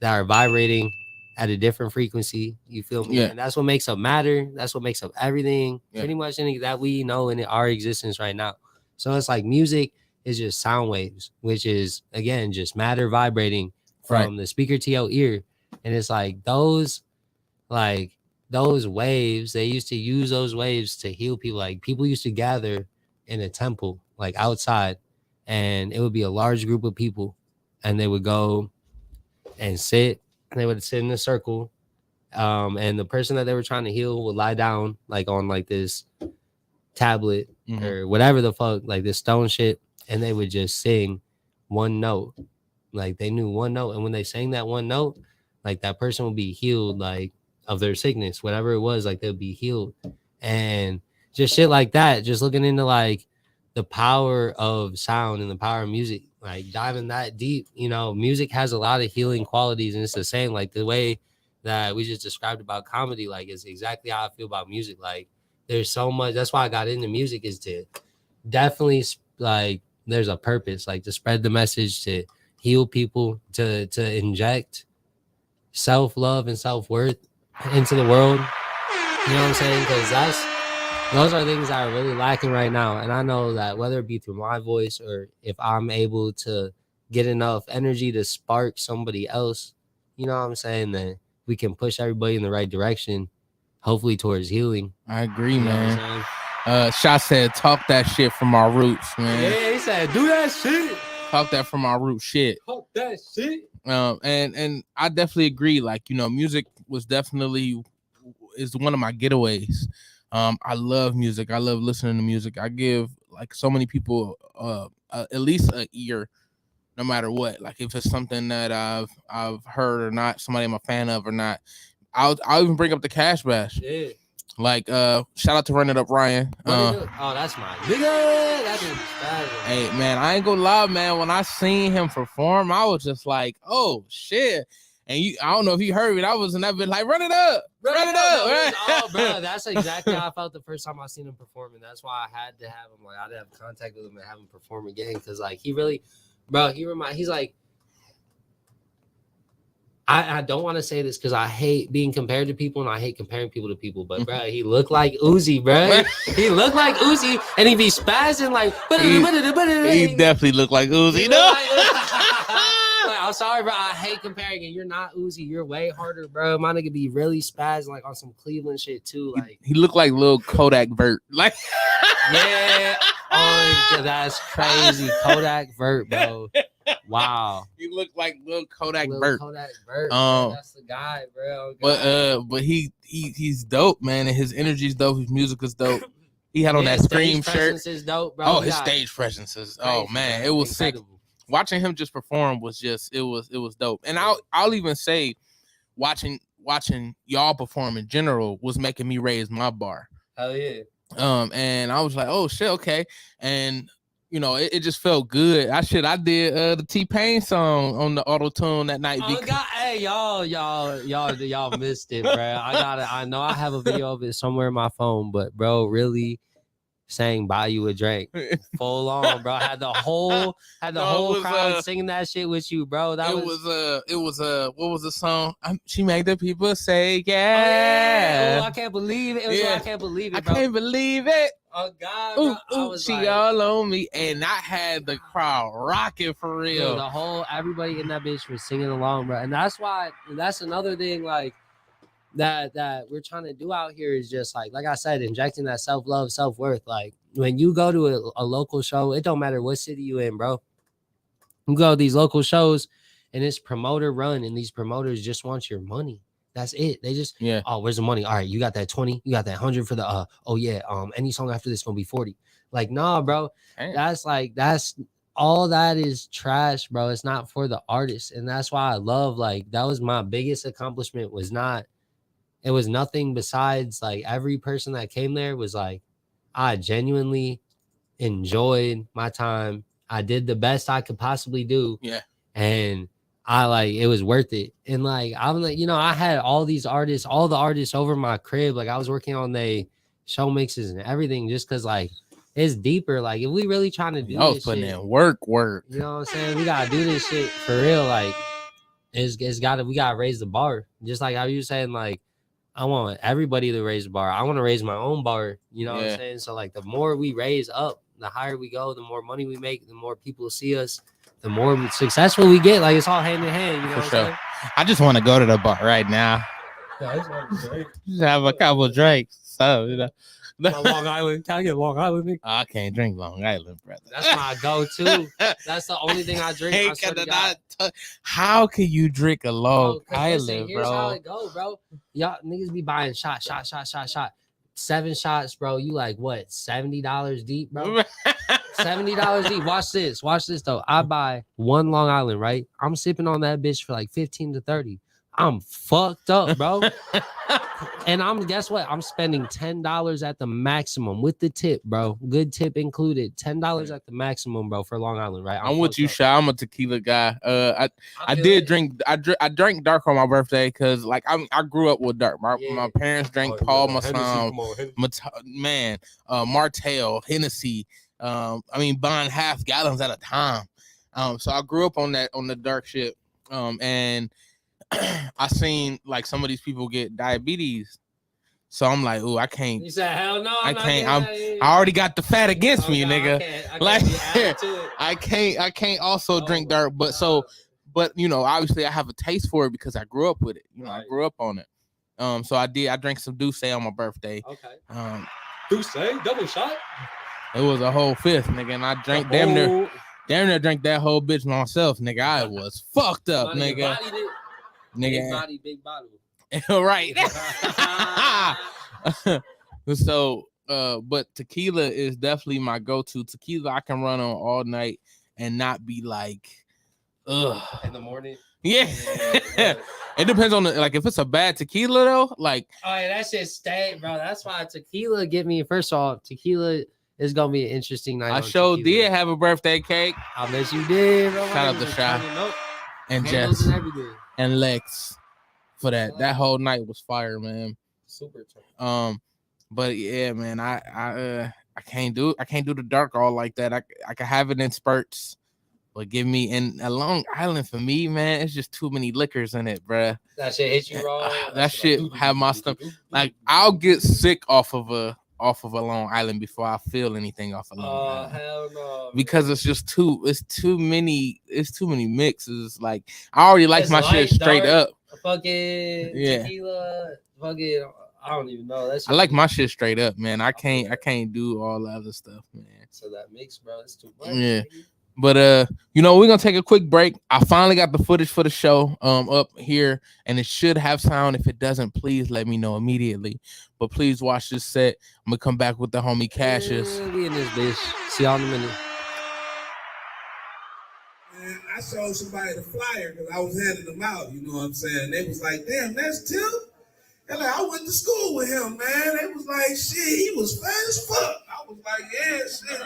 that are vibrating at a different frequency. You feel me? Yeah. And that's what makes up matter. That's what makes up everything. Yeah. Pretty much anything that we know in our existence right now. So it's like music is just sound waves, which is again just matter vibrating from the speaker to your ear. And it's like those waves, they used to use those waves to heal people. Like people used to gather in a temple, like outside, and it would be a large group of people, and they would go and sit, and they would sit in a circle, and the person that they were trying to heal would lie down like on like this tablet or whatever the fuck, like this stone shit, and they would just sing one note. Like they knew one note, and when they sang that one note, like that person would be healed, like of their sickness, whatever it was, like they'll be healed. And just shit like that, just looking into like the power of sound and the power of music, like diving that deep. Music has a lot of healing qualities, and it's the same like the way that we just described about comedy. Like it's exactly how I feel about music. Like there's so much, that's why I got into music, is to definitely like there's a purpose, like to spread the message, to heal people, to inject self-love and self-worth into the world. You know what I'm saying? Because those are things that are really lacking right now. And I know that whether it be through my voice or if I'm able to get enough energy to spark somebody else, you know what I'm saying, that we can push everybody in the right direction, hopefully towards healing. I agree, You know what man. I'm saying? Shot said, talk that shit from our roots, man. Yeah, he said, do that shit. Talk that from our root shit. Talk that shit. And I definitely agree. Like, music is one of my getaways. I love music. I love listening to music. I give like so many people at least an ear, no matter what. Like if it's something that I've heard or not, somebody I'm a fan of or not, I'll even bring up the Cash Bash. Yeah. Like shout out to Run It Up Ryan. Oh, that's my nigga. That is bad. Hey man, I ain't gonna lie, man. When I seen him perform, I was just like, oh shit. And I don't know if you heard it. I was in that bit like, run it up. Oh, bro, that's exactly how I felt the first time I seen him perform, and that's why I had to have him. Like, I had to have contact with him and have him perform again, because like he really, bro, he's like, I don't want to say this because I hate being compared to people and I hate comparing people to people, but bro, he looked like Uzi, bro. He looked like Uzi, and he be spazzing like. He definitely looked like Uzi, no. I'm sorry, bro. I hate comparing it. You're not Uzi. You're way harder, bro. My nigga be really spazzing like on some Cleveland shit too. Like he looked like little Kodak Vert. Like yeah. Oh, that's crazy. Kodak Vert, bro. Wow. He looked like little Kodak Lil Burt. Kodak Burt, bro. That's the guy, bro. But he's dope, man, and his energy's dope. His music is dope. He had on Yeah, that Scream stage shirt. presence is dope, bro. Oh, We his got stage presence is crazy, man, bro. it was sick. Incredible. Watching him just perform was just it was dope. And I'll even say watching y'all perform in general was making me raise my bar. Hell yeah. And I was like, oh shit, okay. And you know, it just felt good. I did the T-Pain song on the auto tune that night. Oh God, hey y'all missed it, bro. I know I have a video of it somewhere in my phone, but bro, really sang "Buy You a Drink" full on, bro. Had the whole crowd singing that shit with you, bro. It was what was the song? She made the people say, yeah. yeah. Oh, I can't believe it. It was I can't believe it, bro. I can't believe it. Oh God, bro. I was she like, all on me, and I had the crowd rocking for real. Dude, everybody in that bitch was singing along, bro. And that's another thing, like that we're trying to do out here is just like I said, injecting that self-love, self-worth. Like when you go to a local show, it don't matter what city you in, bro. You go to these local shows, and it's promoter run, and these promoters just want your money. That's it. They just oh, where's the money? All right, you got that 20, you got that 100 for the any song after this gonna be 40. Like, nah, bro. Damn. That's all that is trash, bro. It's not for the artist. And that's why I love, like, that was my biggest accomplishment. It was nothing besides like every person that came there was like, I genuinely enjoyed my time. I did the best I could possibly do. Yeah. And it was worth it. And like, I'm like, I had all the artists over my crib. Like I was working on the show mixes and everything just because like it's deeper. Like if we really trying to do I was putting in work. You know what I'm saying? We gotta do this shit for real. Like we gotta raise the bar. Just like how you saying, like, I want everybody to raise the bar. I want to raise my own bar. You know what I'm saying? So like the more we raise up, the higher we go, the more money we make, the more people see us, the more successful we get. Like it's all hand in hand. You know what I'm saying? I just want to go to the bar right now. Just have a couple drinks. So Long Island. Can I get Long Island? Nigga? I can't drink Long Island, brother. That's my go-to. That's the only thing I drink. How can you drink a Long Island, here's bro? How it go, bro. Y'all niggas be buying shot. 7 shots, bro. You like what? $70 deep, bro. $70 deep. Watch this though. I buy one Long Island, right? I'm sipping on that bitch for like 15 to 30. I'm fucked up, bro. And guess what? I'm spending $10 at the maximum with the tip, bro. Good tip included. $10 at the maximum, bro, for Long Island, right? I'm with you, Shy. I'm a tequila guy. I drank dark on my birthday because like I grew up with dark. My parents drank Paul Masson, Martell, Hennessy. Buying half gallons at a time. So I grew up on the dark shit. And I seen like some of these people get diabetes, so I'm like, ooh, I can't. You said hell no. I already got the fat against me, nigga. I can't also drink dark, but obviously I have a taste for it because I grew up with it. I grew up on it. So I drank some Douce on my birthday. Okay. Douce double shot. It was a whole fifth, nigga, and I drank damn near drank that whole bitch myself, nigga. I was fucked up, nigga. Nigga, big bottle. Right. So, but tequila is definitely my go-to. Tequila I can run on all night and not be like, ugh. In the morning. Yeah. It depends on if it's a bad tequila though, like. Oh yeah, that shit stay, bro. That's why tequila get me. First off, tequila is gonna be an interesting night. I did have a birthday cake. I bet you did, bro. Shout out to Shy and Jess and Lex for that. That whole night was fire, man. Super. But yeah, man, I can't do the dark all like that. I can have it in spurts, but give me in a Long Island for me, man. It's just too many liquors in it, bruh. That shit hit you wrong. That shit have my stomach. Like I'll get sick off of a Long Island before I feel anything off of Long Island. Hell no. Because it's just too many mixes. Like I already like my shit straight up. Fucking tequila, fucking I don't even know. I like my shit straight up, man. I can't do all the other stuff, man. So that mix, bro, it's too much. Yeah. But you know, we're gonna take a quick break. I finally got the footage for the show up here, and it should have sound. If it doesn't, please let me know immediately. But please watch this set. I'm gonna come back with the homie Cassius. We in this bitch. See y'all in a minute. And I showed somebody the flyer because I was handing them out, you know what I'm saying? They was like, damn, that's Tim? And like, I went to school with him, man. They was like, shit, he was fat as fuck. I was like, yeah, shit.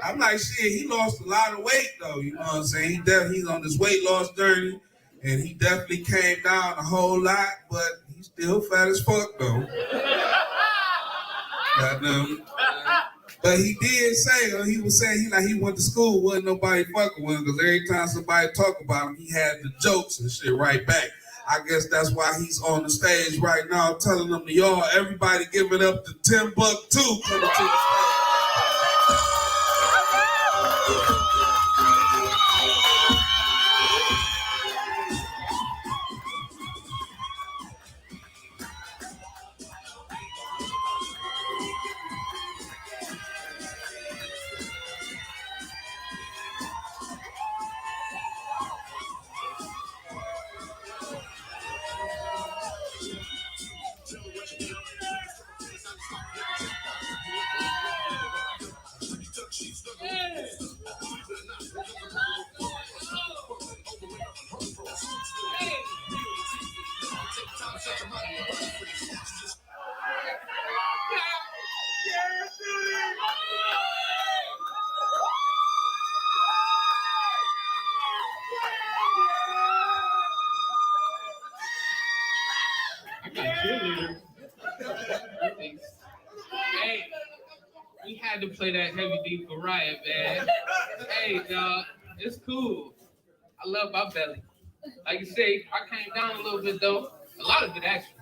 I'm like, shit, he lost a lot of weight, though, you know what I'm saying? He's on this weight loss journey, and he definitely came down a whole lot, but he's still fat as fuck, though. But he did say, he was saying he went to school, wasn't nobody fucking with him, because every time somebody talk about him, he had the jokes and shit right back. I guess that's why he's on the stage right now telling them to y'all, everybody give it up to TimbukTuesday coming to the stage. Hey, we had to play that heavy D for Riot, man. Hey, dog, it's cool. I love my belly. Like you say, I came down a little bit though. A lot of it actually.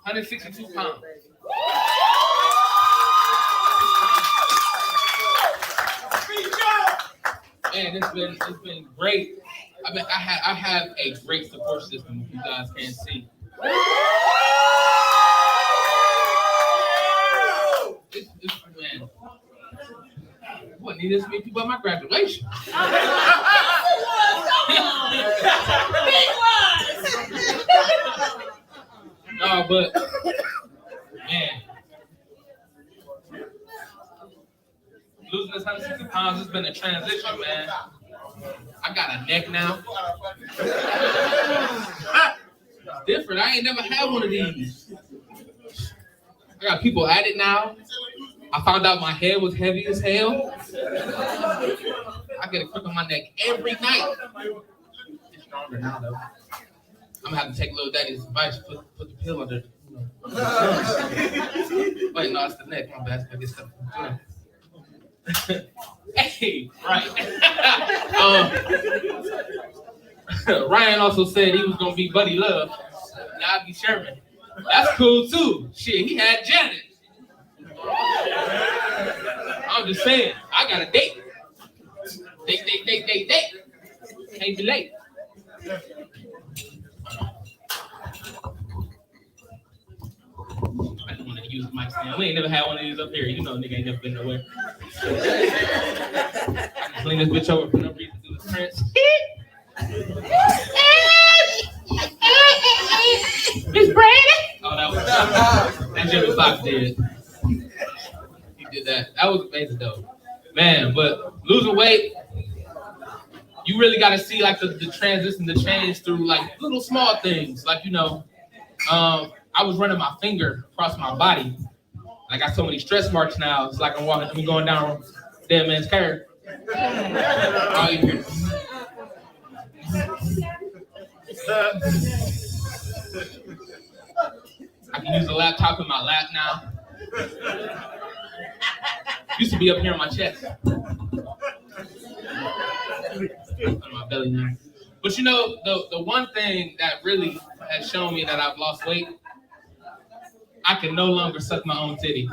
162 pounds. Man, it's been great. I have a great support system. If you guys can't see. This man. What needed to meet people at my graduation? No, but man, losing this 160 pounds has been a transition, man. I got a neck now. It's different. I ain't never had one of these. I got people at it now. I found out my head was heavy as hell. I get a crook on my neck every night. It's stronger now, though. I'm gonna have to take Lil Daddy's advice, put the pill under. Wait, no, it's the neck. My bad. I get stuff. Hey, right. Ryan also said he was gonna be Buddy Love. Now I be Sherman. That's cool too. Shit, he had Janet. I'm just saying, I got a date. Date. Can't be late. I just want to use the mic stand. We ain't never had one of these up here. You know, nigga ain't never been nowhere. I can clean this bitch over for no reason to do this Prince. Miss Brandon? Oh, that Jimmy Fox did. He did that. That was amazing though. Man, but losing weight, you really got to see like the transition, the change through like little small things. Like, you know, I was running my finger across my body. I got so many stretch marks now. It's like I'm going down dead man's curve. All you hear. I can use the laptop in my lap now. Used to be up here on my chest. On my belly now. But you know, the one thing that really has shown me that I've lost weight, I can no longer suck my own titty.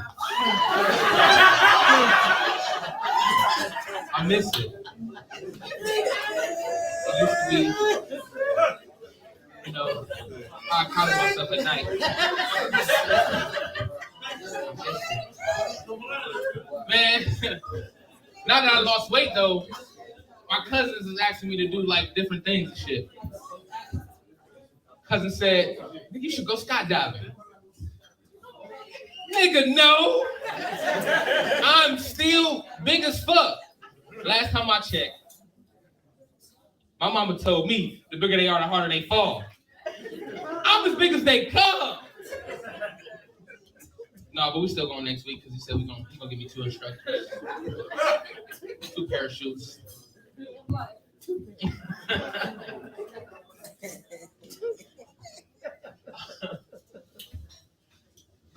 I miss it. It used to be, you know, how I counted myself at night. Man, Now that I lost weight though, my cousins is asking me to do like different things and shit. Cousin said, you should go skydiving. Nigga, no. I'm still big as fuck. Last time I checked, my mama told me the bigger they are, the harder they fall. I'm as big as they come. No, but we still going next week because he said he's gonna give me 2 instructors. 2 parachutes.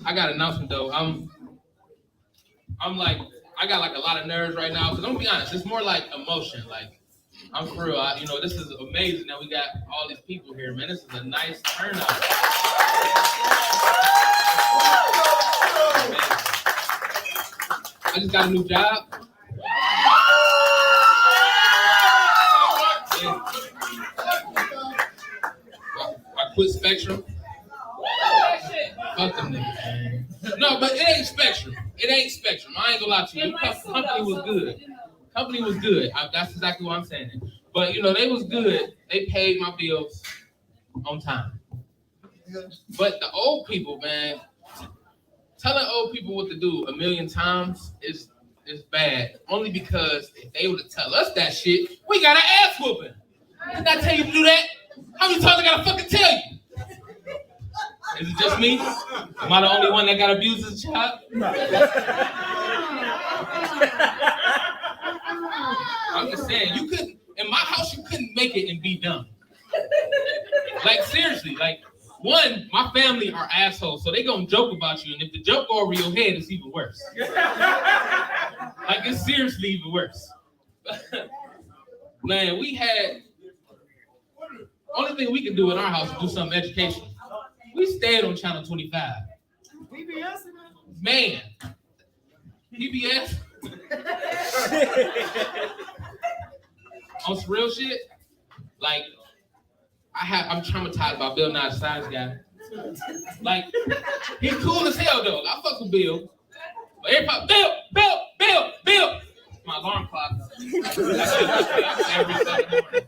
I got an announcement though. I'm like, I got like a lot of nerves right now because I'm gonna be honest, it's more like emotion. Like, I'm for real. This is amazing that we got all these people here, man. This is a nice turnout. I just got a new job. Yeah. I quit Spectrum. Fuck them niggas, man. No, but it ain't Spectrum. It ain't Spectrum. I ain't gonna lie to you. Company was good. Company was good. That's exactly what I'm saying. But, they was good. They paid my bills on time. But the old people, man, telling old people what to do a million times is bad. Only because if they were to tell us that shit, we got an ass whooping. Didn't I tell you to do that? How many times I gotta fucking tell you? Is it just me? Am I the only one that got abused as a child? I'm just saying, you couldn't, in my house, you couldn't make it and be done. Like, seriously, like, one, my family are assholes, so they gonna joke about you, and if the joke go over your head, it's even worse. Like, it's seriously even worse. Man, we had, only thing we could do in our house is do something educational. We stayed on Channel 25. PBS? Man. PBS? On some real shit? Like, I'm traumatized by Bill Nye the Science Guy. Like, he's cool as hell though. I fuck with Bill. But everybody, Bill! My alarm clock. Every fucking morning.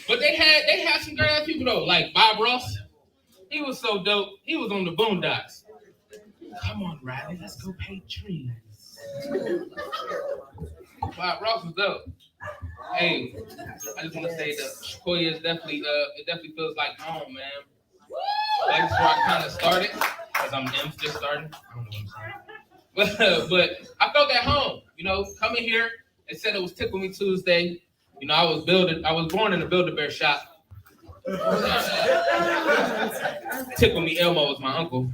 But they had some great ass people though, like Bob Ross. He was so dope. He was on the Boondocks. Come on, Riley, let's go paint trees. Bob Ross was dope. Hey, I just want to say that Sequoia is definitely, it definitely feels like home, man. That's where I kind of started, because I'm just starting. I don't know what I'm saying. But I felt at home, coming here. They said it was Tickle Me Tuesday. I was born in a Build-A-Bear shop. Tickle Me Elmo was my uncle.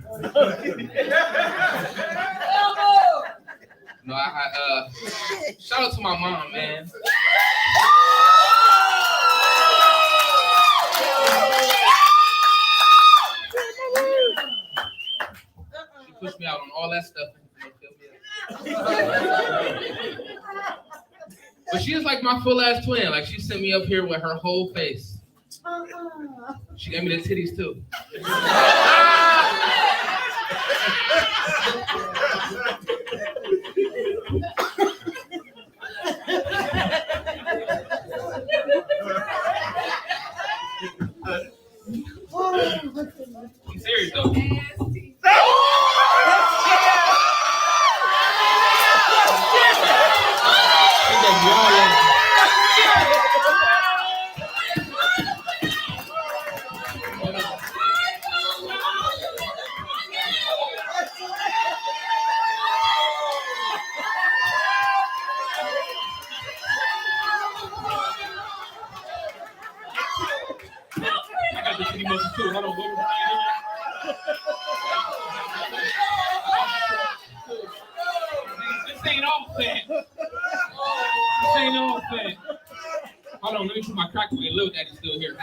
Shout out to my mom, man. She pushed me out on all that stuff. But she is like my full ass twin. Like, she sent me up here with her whole face. She gave me the titties too. I'm serious though. Hold on, let me put my crack away. Little Daddy's still here.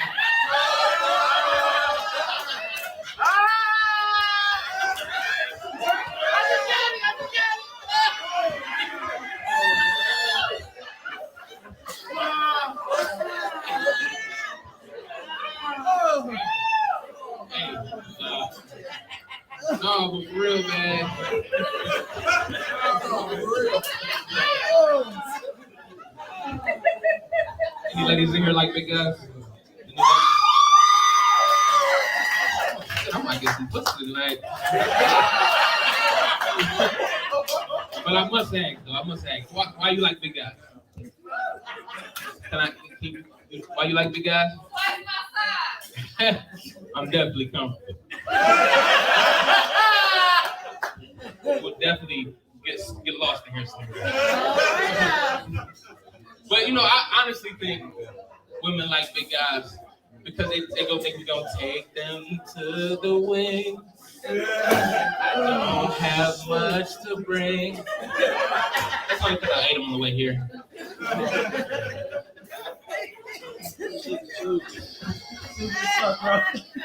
No, but for real, man. Any ladies in here like big guys? I might get some pussy tonight. But I must ask, though. I must ask. Why you like big guys? Why you like big guys? I'm definitely comfortable. We'll definitely get lost in here somewhere. But you know, I honestly think women like big guys because they go think we gonna take them to the wing. I don't have much to bring. That's only because I ate them on the way here.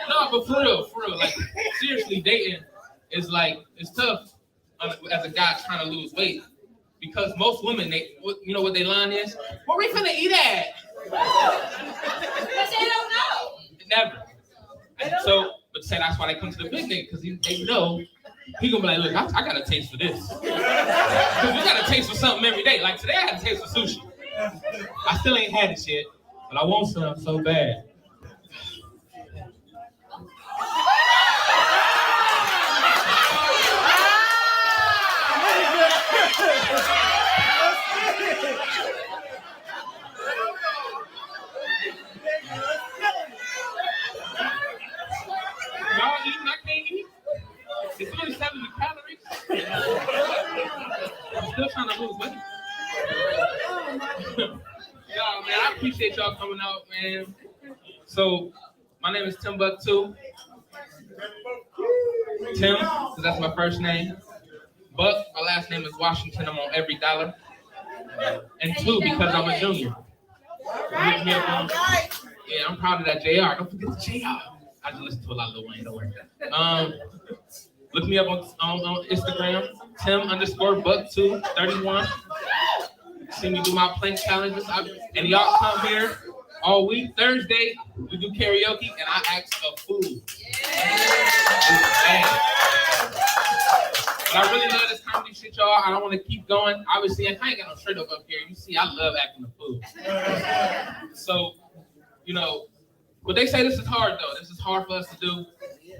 No, but for real, like seriously, dating is like it's tough as a guy trying to lose weight because most women, you know what their line is? Where we finna eat at? Because they don't know. Never. So, but say that's why they come to the big nigga because they know he gonna be like, look, I got a taste for this. Because we got a taste for something every day. Like today, I had a taste for sushi. I still ain't had it yet, but I want some so bad. Y'all eating? I can't eat. It's only 70 calories. I'm still trying to lose weight. Y'all, man, I appreciate y'all coming out, man. So, my name is TimbukTuesday. Tim, because that's my first name. Buck, my last name is Washington. I'm on every dollar. And 2, because I'm a junior. Yeah, I'm proud of that JR. Don't forget the JR. I just listen to a lot of Lil Wayne, don't worry. Look me up on Instagram, Tim_Buck231. See me do my plank challenges. And y'all come here all week. Thursday, we do karaoke, and I ask for food. But I really love this comedy shit, y'all. I don't want to keep going. Obviously, I ain't got no shirt up here. You see, I love acting the fool. So, you know, but they say this is hard, though. This is hard for us to do.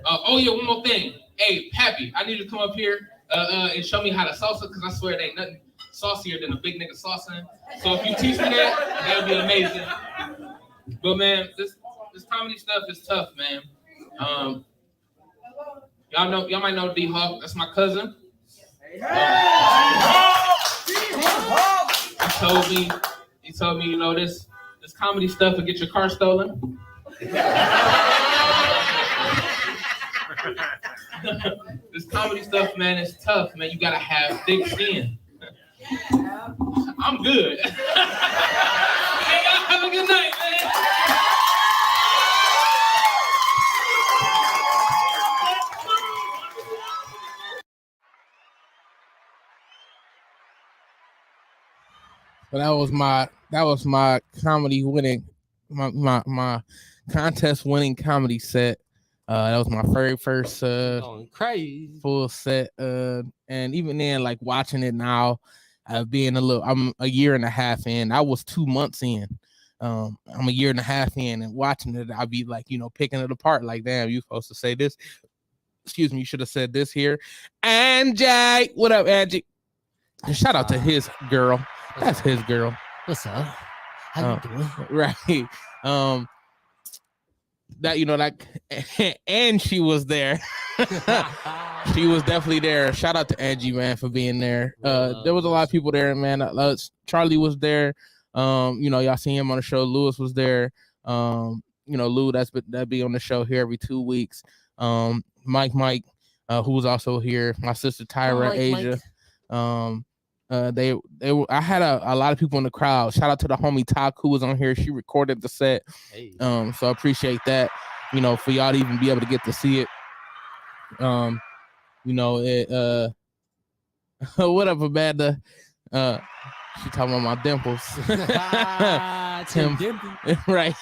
Oh, yeah, one more thing. Hey, Pappy, I need you to come up here and show me how to salsa, because I swear it ain't nothing saucier than a big nigga salsa. So if you teach me that, that would be amazing. But, man, this comedy stuff is tough, man. Y'all might know D-Hawk. That's my cousin. He told me, you know, this comedy stuff will get your car stolen. This comedy stuff, man, is tough, man. You gotta have thick skin. I'm good. Hey, y'all have a good night, man. But that was my comedy winning, my contest winning comedy set. That was my very first crazy full set. And even then, like watching it now, I'm a year and a half in. I was 2 months in. I'm a year and a half in, and watching it, I'd be like, you know, picking it apart. Like, damn, you supposed to say this. Excuse me, you should have said this here. Angie, what up, Angie? And shout out to his girl. That's his girl. What's up? How you doing? Right. That, you know, like, and she was there. She was definitely there. Shout out to Angie, man, for being there. There was a lot of people there, man. Charlie was there. You know, y'all see him on the show. Lewis was there. You know, Lou, that be on the show here every 2 weeks. Mike, who was also here. My sister Tyra, Asia. I had a lot of people in the crowd. Shout out to the homie Talk who was on here. She recorded the set. Hey. So I appreciate that, you know, for y'all to even be able to get to see it. You know, it what up, Amanda? She talking about my dimples. Tim, right.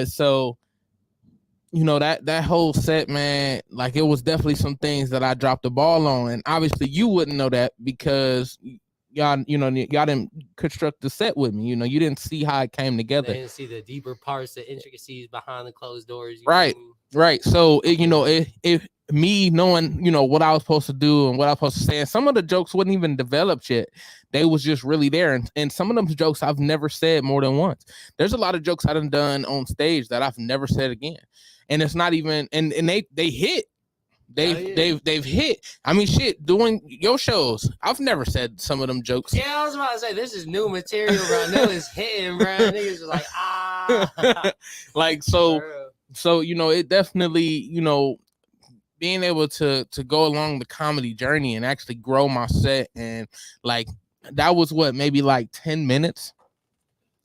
So that whole set, man, like it was definitely some things that I dropped the ball on, and obviously you wouldn't know that because y'all didn't construct the set with me. You didn't see how it came together. They didn't see the deeper parts, the intricacies behind the closed doors. Right. So if me knowing what I was supposed to do and what I was supposed to say, and some of the jokes wasn't even developed yet. They was just really there, and some of them jokes I've never said more than once. There's a lot of jokes I done on stage that I've never said again, and it's not even and they hit. They've hit. I mean, shit, doing your shows, I've never said some of them jokes. Yeah, I was about to say this is new material, bro. That was hitting, bro. Niggas was like, like so it definitely being able to go along the comedy journey and actually grow my set, and like that was maybe like 10 minutes,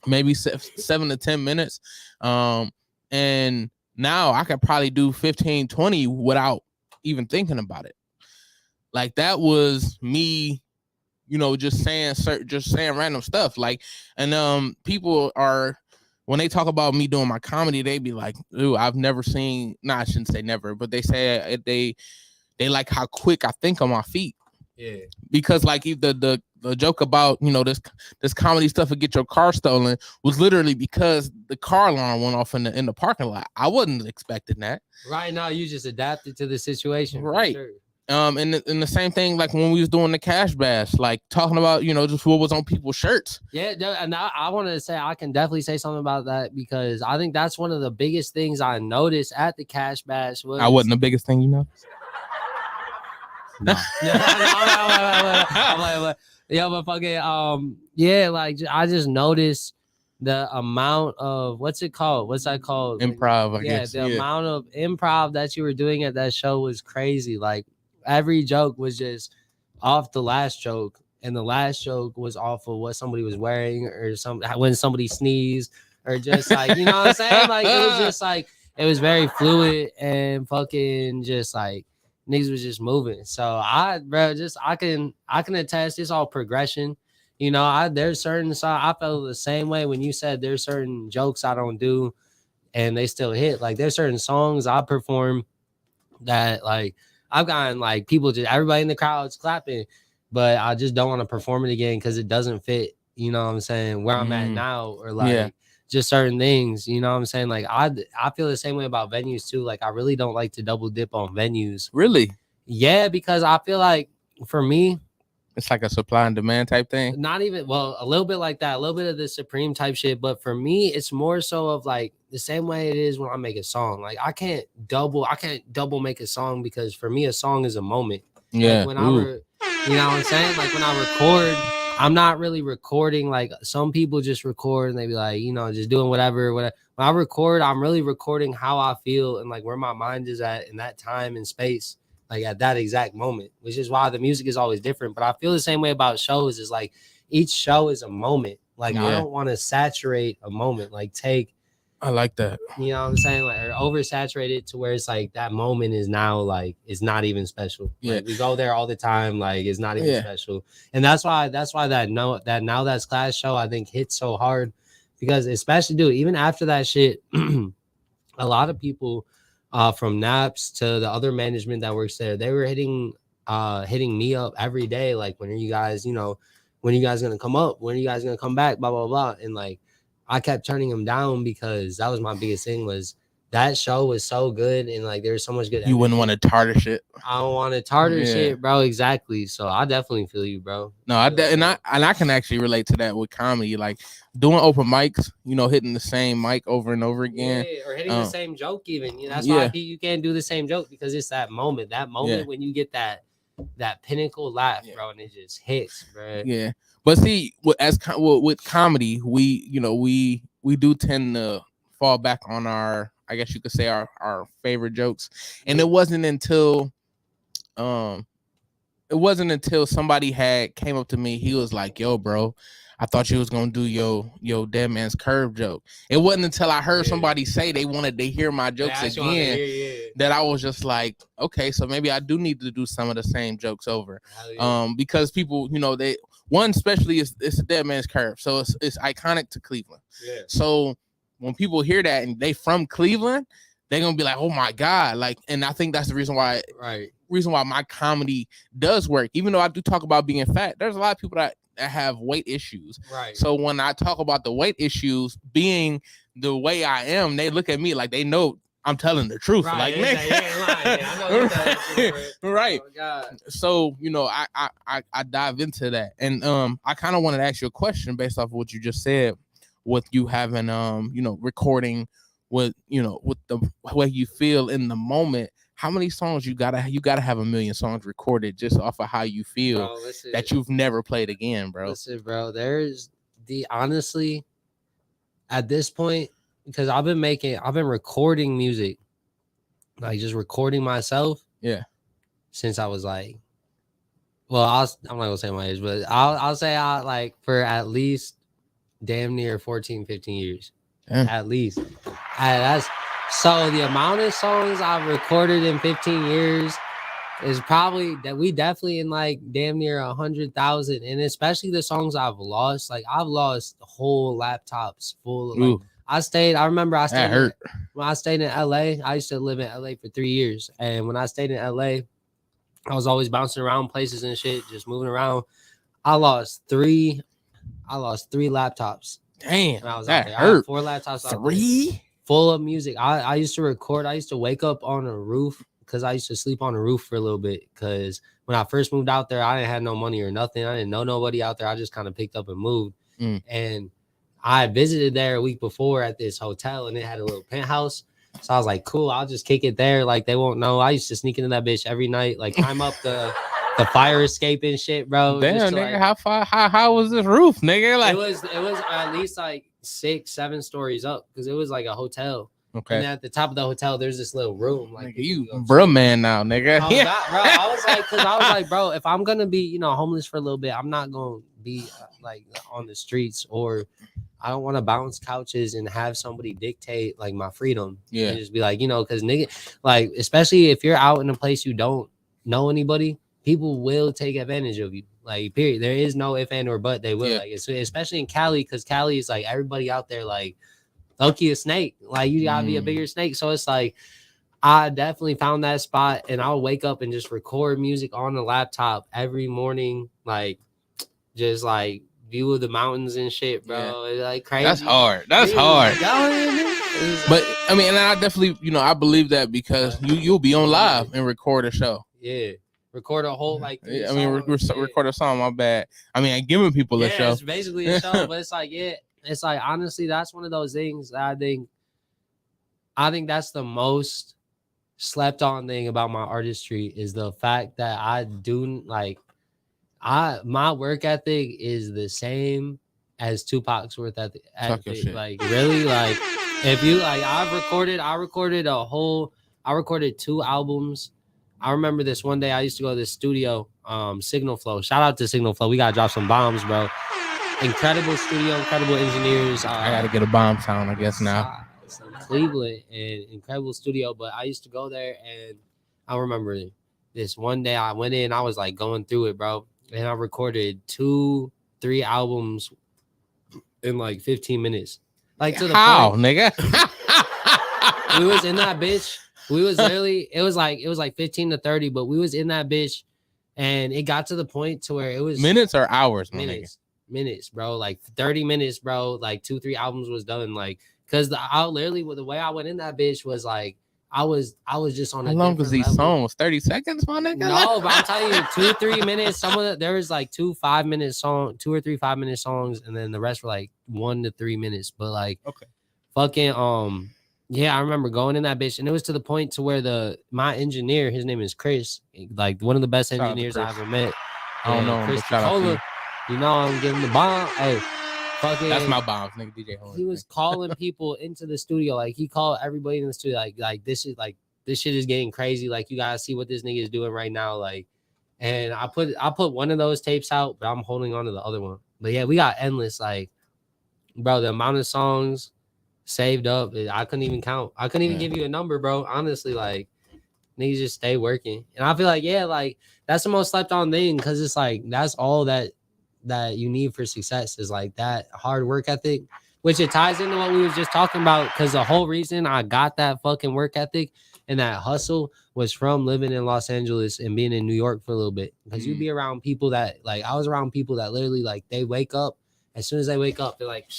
maybe 7 to 10 minutes, and now I could probably do 15, 20 without even thinking about it. Like that was me, just saying random stuff. Like, and people are, when they talk about me doing my comedy, they be like, "Ooh, I've never seen." No, I shouldn't say never, but they say they like how quick I think on my feet. Yeah. Because like the joke about this comedy stuff and get your car stolen was literally because the car alarm went off in the parking lot. I wasn't expecting that. Right now, you just adapted to the situation. Right. Sure. And the same thing, like when we was doing the Cash Bash, like talking about just what was on people's shirts. Yeah, and I wanted to say I can definitely say something about that because I think that's one of the biggest things I noticed at the Cash Bash. I wasn't the biggest thing, No. Yeah, but fucking yeah, like I just noticed the amount of what's that called? Improv, I guess. The amount of improv that you were doing at that show was crazy. Like every joke was just off the last joke, and the last joke was off of what somebody was wearing or when somebody sneezed or just like what I'm saying? Like it was just like it was very fluid and fucking just like niggas was just moving. So I can attest it's all progression. There's certain I felt the same way when you said there's certain jokes I don't do and they still hit. Like there's certain songs I perform that like I've gotten like people everybody in the crowd's clapping, but I just don't want to perform it again because it doesn't fit, where I'm at now, or like just certain things, what I'm saying? Like I feel the same way about venues too. Like I really don't like to double dip on venues. Really? Yeah, because I feel like for me, it's like a supply and demand type thing. Not even, well, a little bit like that, a little bit of the Supreme type shit. But for me, it's more so of like the same way it is when I make a song. Like I can't double make a song because for me, a song is a moment. Yeah. Like when what I'm saying? Like when I record, I'm not really recording. Like some people just record and they be like, just doing whatever. When I record, I'm really recording how I feel and like where my mind is at in that time and space. Like at that exact moment, which is why the music is always different. But I feel the same way about shows. Is like each show is a moment. Like I don't want to saturate a moment. Like I like that. You know what I'm saying? Like or oversaturate it to where it's like that moment is now like it's not even special. Yeah, like, we go there all the time. Like it's not even special. And that's why that Now That's Class show I think hits so hard because especially even after that shit, a lot of people. From Naps to the other management that works there, they were hitting me up every day. Like, when are you guys, when are you guys gonna come up? When are you guys gonna come back? Blah blah blah. And like, I kept turning them down because that was my biggest thing. Was that show was so good and like there's so much good. You wouldn't want to tartar shit. I don't want to tartar shit, bro. Exactly. So I definitely feel you, bro. No, I can actually relate to that with comedy, like doing open mics, hitting the same mic over and over again, or hitting the same joke. Even that's why you can't do the same joke because it's that moment when you get that pinnacle laugh, bro, and it just hits, bro. Yeah, but see, with comedy, we do tend to fall back on our, I guess you could say, our favorite jokes. And it wasn't until somebody came up to me. He was like, "Yo, bro, I thought you was gonna do your dead man's curve joke." It wasn't until I heard somebody say they wanted to hear my jokes again that I was just like, okay, so maybe I do need to do some of the same jokes over. Because people, especially it's a dead man's curve, so it's iconic to Cleveland. Yeah. So when people hear that and they from Cleveland, they're gonna be like, oh my God. Like, and I think that's the reason why my comedy does work. Even though I do talk about being fat, there's a lot of people that have weight issues. Right. So when I talk about the weight issues being the way I am, they look at me like they know I'm telling the truth. Right. Like, man, right. Oh, God. So, you know, I dive into that. And I kind of wanted to ask you a question based off of what you just said with you having you know, recording with, you know, with the way you feel in the moment. How many songs you gotta have a million songs recorded just off of how you feel, bro, listen, that you've never played again, bro? Listen, bro, there's honestly at this point, because I've been recording music, like just recording myself. Yeah. Since I was like, well, I'm not gonna say my age, but I'll say I like for at least damn near 14, 15 years. At least. That's so the amount of songs I've recorded in 15 years is probably that we definitely in like damn near 100,000, and especially the songs I've lost. Like I've lost whole laptops full of like I remember I stayed when I stayed in LA. I used to live in LA for 3 years, and when I stayed in LA, I was always bouncing around places and shit, just moving around. I lost three laptops. Damn, I was that out there. hurt. I had 4 laptops. 3 full of music. I used to record. I used to wake up on a roof because I used to sleep on the roof for a little bit. Because when I first moved out there, I didn't have no money or nothing. I didn't know nobody out there. I just kind of picked up and moved. And I visited there a week before at this hotel, and it had a little penthouse. So I was like, cool, I'll just kick it there. Like they won't know. I used to sneak into that bitch every night, like climb up the fire escape and shit, bro. Damn, nigga, how was this roof, nigga? Like it was at least like 6-7 stories up because it was like a hotel. Okay. And at the top of the hotel, there's this little room. Like nigga, you bro man now, nigga. Bro, I was like, bro, if I'm gonna be, you know, homeless for a little bit, I'm not gonna be like on the streets, or I don't want to bounce couches and have somebody dictate like my freedom. Yeah. And just be like, you know, because nigga, like especially if you're out in a place you don't know anybody, people will take advantage of you. Like, period. There is no if and or but. They will. Like, especially in Cali, because Cali is like everybody out there like Loki a snake. Like you gotta be a bigger snake. So it's like I definitely found that spot, and I'll wake up and just record music on the laptop every morning, like just like view of the mountains and shit, bro. It's like crazy. That's hard. That's hard. But I mean, and I definitely, you know, I believe that because you'll be on live and record a show. Yeah. Record a whole like. I mean, record a song. My bad. I mean, I'm giving people a show. It's basically a show, but it's like it's like honestly, that's one of those things that I think that's the most slept on thing about my artistry is the fact that I do like my work ethic is the same as Tupac's work ethic. Like really, like if you like, I recorded 2 albums. I remember this one day I used to go to this studio, Signal Flow. Shout out to Signal Flow. We gotta drop some bombs, bro. Incredible studio, incredible engineers. I gotta get a bomb sound, I guess now. Cleveland, and incredible studio. But I used to go there, and I remember this one day I went in. I was like going through it, bro, and I recorded 2-3 albums in like 15 minutes. Like to the point, nigga? We was in that bitch. We was literally, it was like 15 to 30, but we was in that bitch, and it got to the point to where it was minutes or hours, minutes, bro. Like 30 minutes, bro. Like 2-3 albums was done. Like, cause the way I went in that bitch was like, I was just on. How long was these songs? 30 seconds, my nigga? No, but I'm telling you, 2-3 minutes. There was like 2 5-minute songs, 2 or 3 5-minute songs, and then the rest were like 1 to 3 minutes. But like, fucking yeah, I remember going in that bitch, and it was to the point to where my engineer, his name is Chris, like one of the best engineers I ever met. I don't know, Chris shout out to you. You know, I'm giving the bomb. Hey, fucking, that's my bombs, nigga. DJ Horn. He was calling people into the studio, like he called everybody in the studio, like this shit is getting crazy. Like you gotta see what this nigga is doing right now, like. And I put one of those tapes out, but I'm holding on to the other one. But yeah, we got endless, like, bro, the amount of songs saved up, I couldn't even count. I couldn't even give you a number, bro. Honestly, like, niggas just stay working. And I feel like, yeah, like, that's the most slept on thing, because it's like, that's all that you need for success is like that hard work ethic. which it ties into what we was just talking about, because the whole reason I got that fucking work ethic and that hustle was from living in Los Angeles and being in New York for a little bit. Because you'd be around people that, like, I was around people that literally, like, they wake up, as soon as they wake up, they're like,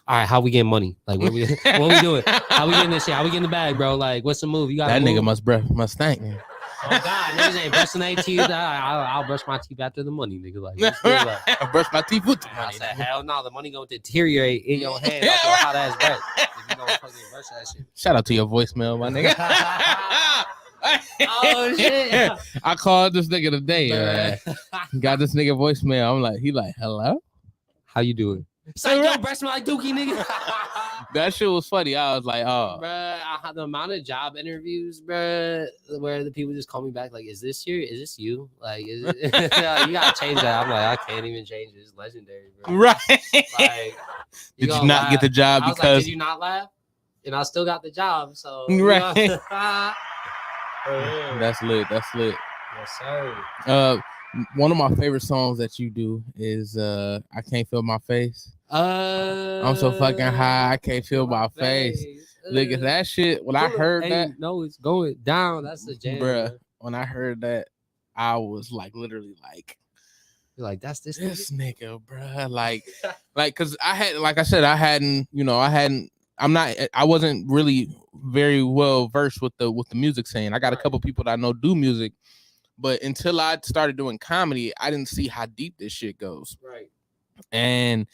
all right, how we getting money? Like, what we doing? How we getting this shit? How we getting the bag, bro? Like, what's the move? You got that nigga must thank me. Oh God, niggas ain't brushing their teeth. I'll brush my teeth after the money, nigga. Like, I brush my teeth with the I money. said, hell no, the money gonna deteriorate in your hand off your hot ass breath. If you don't fucking brush that shit. Shout out to your voicemail, my nigga. Oh shit! I called this nigga today. Got this nigga voicemail. I'm like, he like, hello? How you doing? Say, yo, brush my dookie, nigga. That shit was funny. I was like, oh. Bruh, I had the amount of job interviews, bruh, where the people just call me back like, is this you? Like, is it? You gotta change that. I'm like, I can't even change it. It's legendary, bro. Right. Like, did you not get the job I was because like, did you not laugh? And I still got the job. So right. You know? That's lit. That's lit. Yes, sir. One of my favorite songs that you do is I Can't Feel My Face. I'm so fucking high, I can't feel my face. Look at that shit. When I heard that, no, it's going down. That's the jam, bruh. When I heard that, I was like, literally, like, you're like, that's this nigga, bruh. Like, cause I had, like I said, I wasn't really very well versed with the music scene. I got a couple people that I know do music, but until I started doing comedy, I didn't see how deep this shit goes. Right. And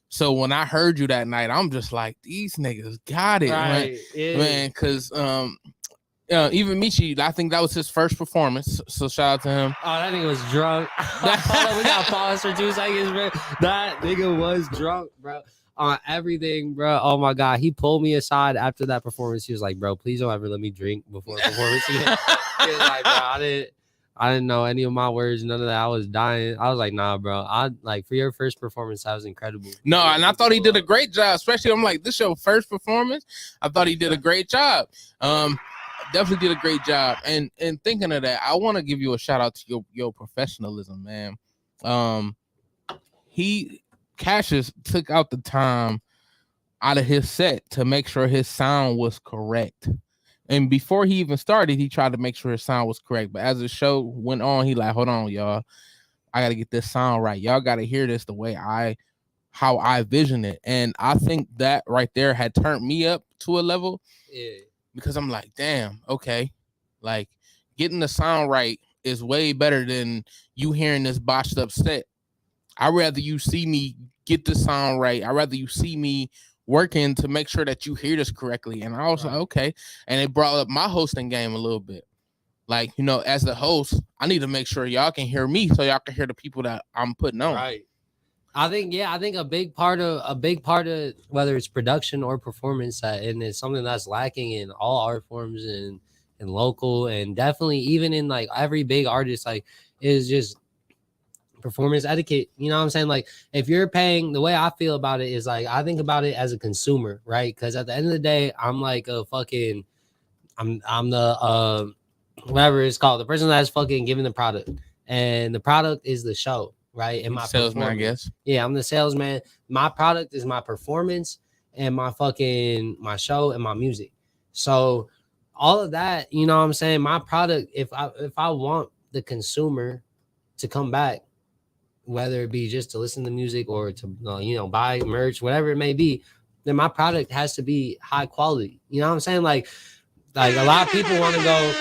so when I heard you that night, I'm just like, these niggas got it, right. Man. Cause even Michi, I think that was his first performance. So shout out to him. Oh, that nigga was drunk. We got pause for 2 seconds, bro. That nigga was drunk, bro. On everything, bro. Oh my God. He pulled me aside after that performance. He was like, bro, please don't ever let me drink before a performance. He was like, bro, I didn't know any of my words, none of that. I was dying. I was like, nah, bro. I like, for your first performance, that was incredible. No, and I thought he did a great job. Especially, I'm like, this your first performance. I thought he did a great job. Definitely did a great job. And thinking of that, I want to give you a shout out to your professionalism, man. Cassius took out the time out of his set to make sure his sound was correct. And before he even started, he tried to make sure his sound was correct. But as the show went on, he like, hold on, y'all. I got to get this sound right. Y'all got to hear this the way how I vision it. And I think that right there had turned me up to a level. Yeah. Because I'm like, damn, okay. Like, getting the sound right is way better than you hearing this botched up set. I'd rather you see me get the sound right. I'd rather you see me working to make sure that you hear this correctly. And I was like, okay. And it brought up my hosting game a little bit. Like, you know, as the host, I need to make sure y'all can hear me so y'all can hear the people that I'm putting on. Right. I think a big part of whether it's production or performance, and it's something that's lacking in all art forms and local, and definitely even in like every big artist, like, is just performance etiquette. You know what I'm saying? Like, if you're paying, the way I feel about it is like, I think about it as a consumer, right? Because at the end of the day, I'm like a fucking, I'm the whatever it's called, the person that's fucking giving the product, and the product is the show, right? And my salesman, I guess. Yeah, I'm the salesman. My product is my performance and my show and my music. So all of that, you know what I'm saying? My product, if I want the consumer to come back, whether it be just to listen to music or to buy merch, whatever it may be, then my product has to be high quality. You know what I'm saying? Like a lot of people want to go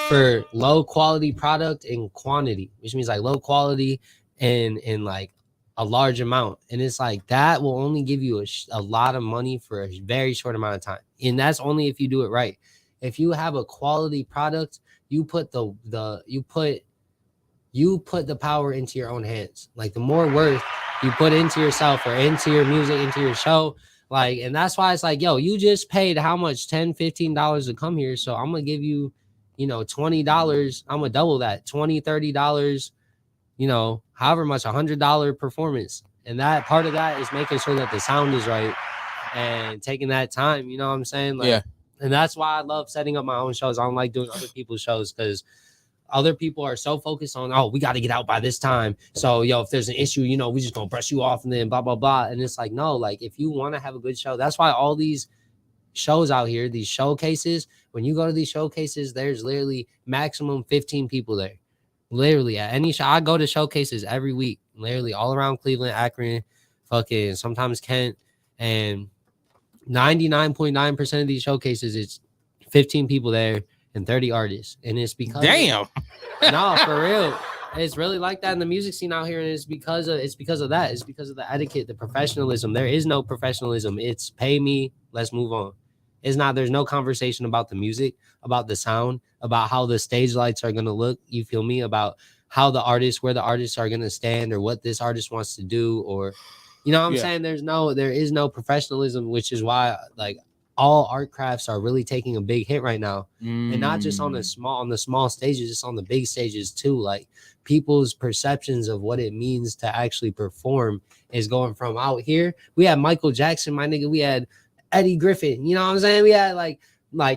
for low quality product in quantity, which means like low quality and like a large amount. And it's like, that will only give you a lot of money for a very short amount of time. And that's only if you do it right. If you have a quality product, you put the power into your own hands. Like, the more worth you put into yourself or into your music, into your show, like, and that's why it's like, yo, you just paid how much? $10, $15 to come here. So I'm going to give you, $20. I'm going to double that, $20, $30, however much, $100 performance. And that part of that is making sure that the sound is right and taking that time. You know what I'm saying? Like, yeah. And that's why I love setting up my own shows. I don't like doing other people's shows, because other people are so focused on, oh, we got to get out by this time. So, yo, if there's an issue, you know, we just gonna brush you off and then blah, blah, blah. And it's like, no, like if you want to have a good show, that's why all these shows out here, these showcases, when you go to these showcases, there's literally maximum 15 people there. Literally at any show. I go to showcases every week, literally all around Cleveland, Akron, fucking sometimes Kent, and 99.9% of these showcases, it's 15 people there and 30 artists. And it's because Damn. no, for real. It's really like that in the music scene out here, and it's because of that. It's because of the etiquette, the professionalism. There is no professionalism. It's pay me, let's move on. It's not, there's no conversation about the music, about the sound, about how the stage lights are gonna look, you feel me, about how the artists, where the artists are gonna stand, or what this artist wants to do, or you know what I'm saying? There is no professionalism, which is why like all art crafts are really taking a big hit right now. And not just on the small stages, it's on the big stages too. Like people's perceptions of what it means to actually perform is going from out here. We had Michael Jackson, my nigga, we had Eddie Griffin, you know what I'm saying? We had like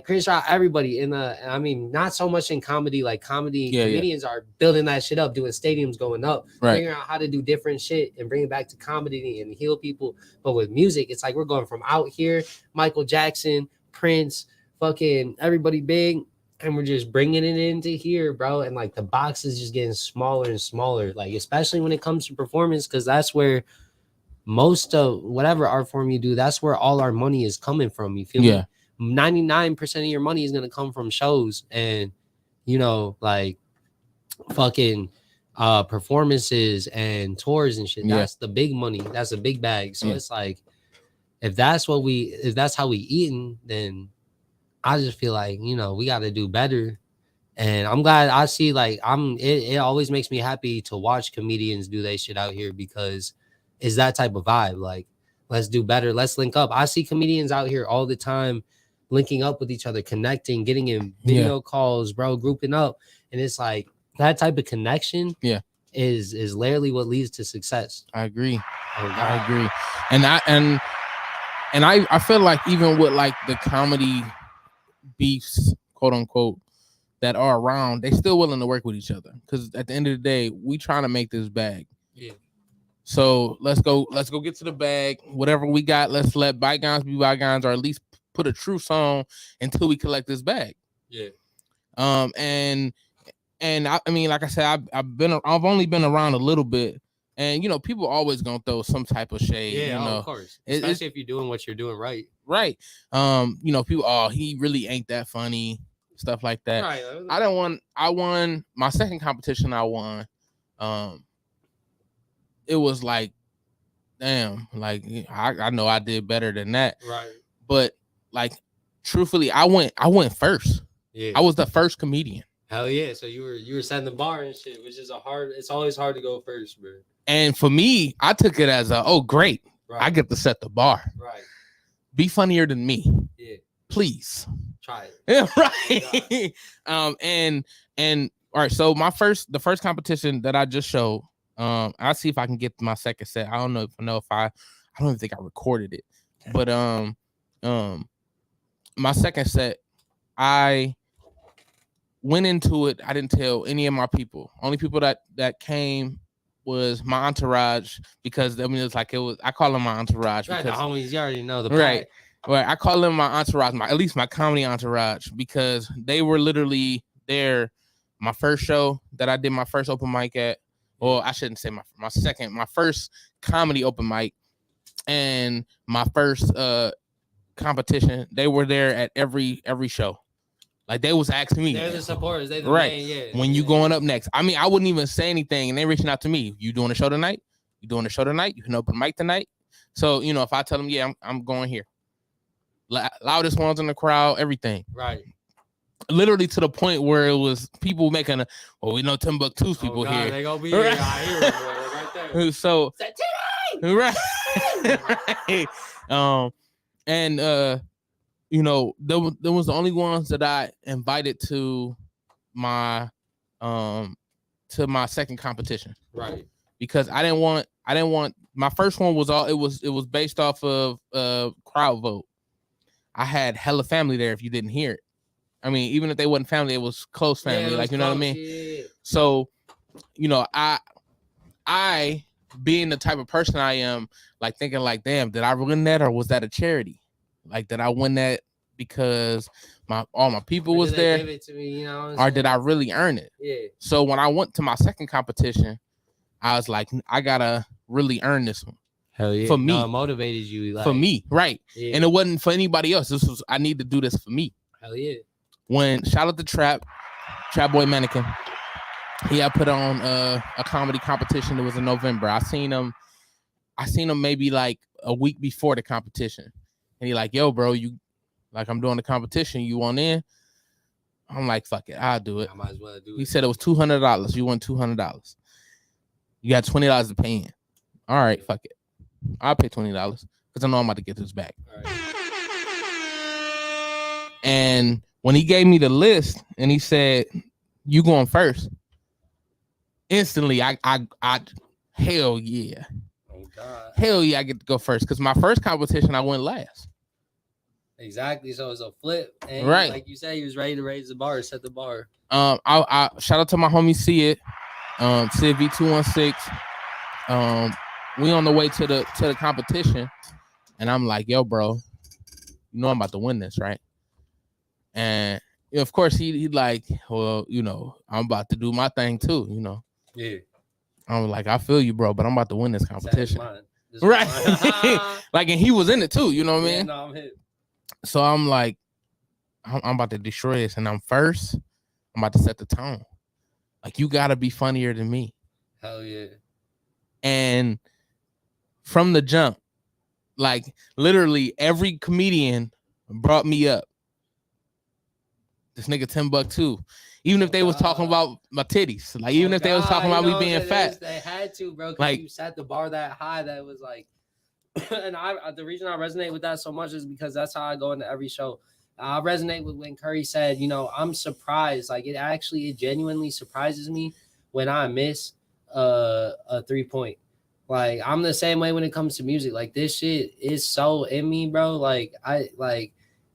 Chris Rock, everybody in I mean, not so much in comedy, like comedians are building that shit up, doing stadiums going up, figuring out how to do different shit and bring it back to comedy and heal people. But with music, it's like we're going from out here, Michael Jackson, Prince, fucking everybody big, and we're just bringing it into here, bro. And like the box is just getting smaller and smaller, like especially when it comes to performance, because that's where most of whatever art form you do, that's where all our money is coming from. You feel me? 99% of your money is going to come from shows and, you know, like fucking performances and tours and shit. That's the big money. That's a big bag. So it's like, if that's how we eating, then I just feel like, you know, we got to do better. And I'm glad I see like it always makes me happy to watch comedians do that shit out here, because it's that type of vibe. Like, let's do better. Let's link up. I see comedians out here all the time linking up with each other, connecting, getting in video calls, bro, grouping up. And it's like that type of connection is literally what leads to success. I agree. I agree. And I feel like even with like the comedy beefs, quote unquote, that are around, they still willing to work with each other. Because at the end of the day, we trying to make this bag. Yeah. So let's go get to the bag. Whatever we got, let's let bygones be bygones, or at least put a true song until we collect this bag. Yeah. And I mean, like I said, I've only been around a little bit, and you know, people always gonna throw some type of shade. Yeah, you know? Of course. Especially if you're doing what you're doing right. Right. You know, people, he really ain't that funny, stuff like that. Right. I won my second competition. I won. It was like, damn, like I know I did better than that. Right. But like, truthfully, I went first. Yeah. I was the first comedian. Hell yeah. So you were setting the bar and shit, which is it's always hard to go first, bro. And for me, I took it as great. Right. I get to set the bar. Right. Be funnier than me. Yeah. Please. Try it. Yeah, right. And all right, so the first competition that I just showed, I'll see if I can get my second set. I don't even think I recorded it. But my second set, I went into it. I didn't tell any of my people. Only people that came was my entourage, because I mean I call them my entourage. Right, because the homies, you already know the right. Right, I call them my entourage, at least my comedy entourage, because they were literally there. My first show that I did my first open mic at, well, I shouldn't say my first comedy open mic, and my first competition. They were there at every show. Like, they was asking me. They're the supporters. They the right. main, yeah. When you going up next? I mean, I wouldn't even say anything, and they reaching out to me. You doing a show tonight? You doing a show tonight? You can open mic tonight? So, you know, if I tell them, yeah, I'm going here. Loudest ones in the crowd, everything. Right. Literally to the point where it was people making we know TimbukTuesday people here. They gonna be here. I hear it, right there. So right. And you know, there was the only ones that I invited to my second competition. Right. Because I didn't want my first one was it was based off of crowd vote. I had hella family there if you didn't hear it. I mean, even if they wasn't family, it was close family. Yeah, it like, was you know what I close, mean? yeah. So, you know, I being the type of person I am, like thinking like, damn, did I win that or was that a charity? Like, did I win that because all my people Or was did they there, give it to me, you know what I'm or did I saying? really earn it? Yeah. So when I went to my second competition, I was like, I gotta really earn this one. Hell yeah. For me. No, it motivated you. Like, For me, right? Yeah. And it wasn't for anybody else. I need to do this for me. Hell yeah. When shout out to Trap Boy Mannequin, he had put on a comedy competition. It was in November. I seen him maybe like a week before the competition, and he like, yo, bro, you like, I'm doing the competition. You want in? I'm like, fuck it, I'll do it. I might as well do it. He said it was $200. You won $200. You got $20 to pay in. All right, fuck it. I'll pay $20 because I know I'm about to get this back. All right. And when he gave me the list and he said, you going first, instantly I hell yeah. Oh God. Hell yeah, I get to go first. Because my first competition I went last. Exactly. So it's a flip. And Right. like you said, he was ready to raise the bar, set the bar. I shout out to my homie Sid V216. We on the way to the competition, and I'm like, yo, bro, you know I'm about to win this, right? And of course he like, well, you know, I'm about to do my thing too, you know. Yeah. I was like, I feel you, bro, but I'm about to win this competition. This Right. mine. Like, and he was in it too, you know what I Yeah, mean? no, I'm hit. So I'm like, I'm about to destroy this, and I'm first. I'm about to set the tone. Like, you gotta be funnier than me. Hell yeah. And from the jump, like literally every comedian brought me up. This nigga TimbukTuesday. Even if they was talking about my titties, like even if they was talking about me being fat, they had to, bro. Like, you set the bar that high, that was like, and the reason I resonate with that so much is because that's how I go into every show. I resonate with when Curry said, you know, I'm surprised. Like, it genuinely surprises me when I miss a 3-point. Like, I'm the same way when it comes to music. Like, this shit is so in me, bro. Like,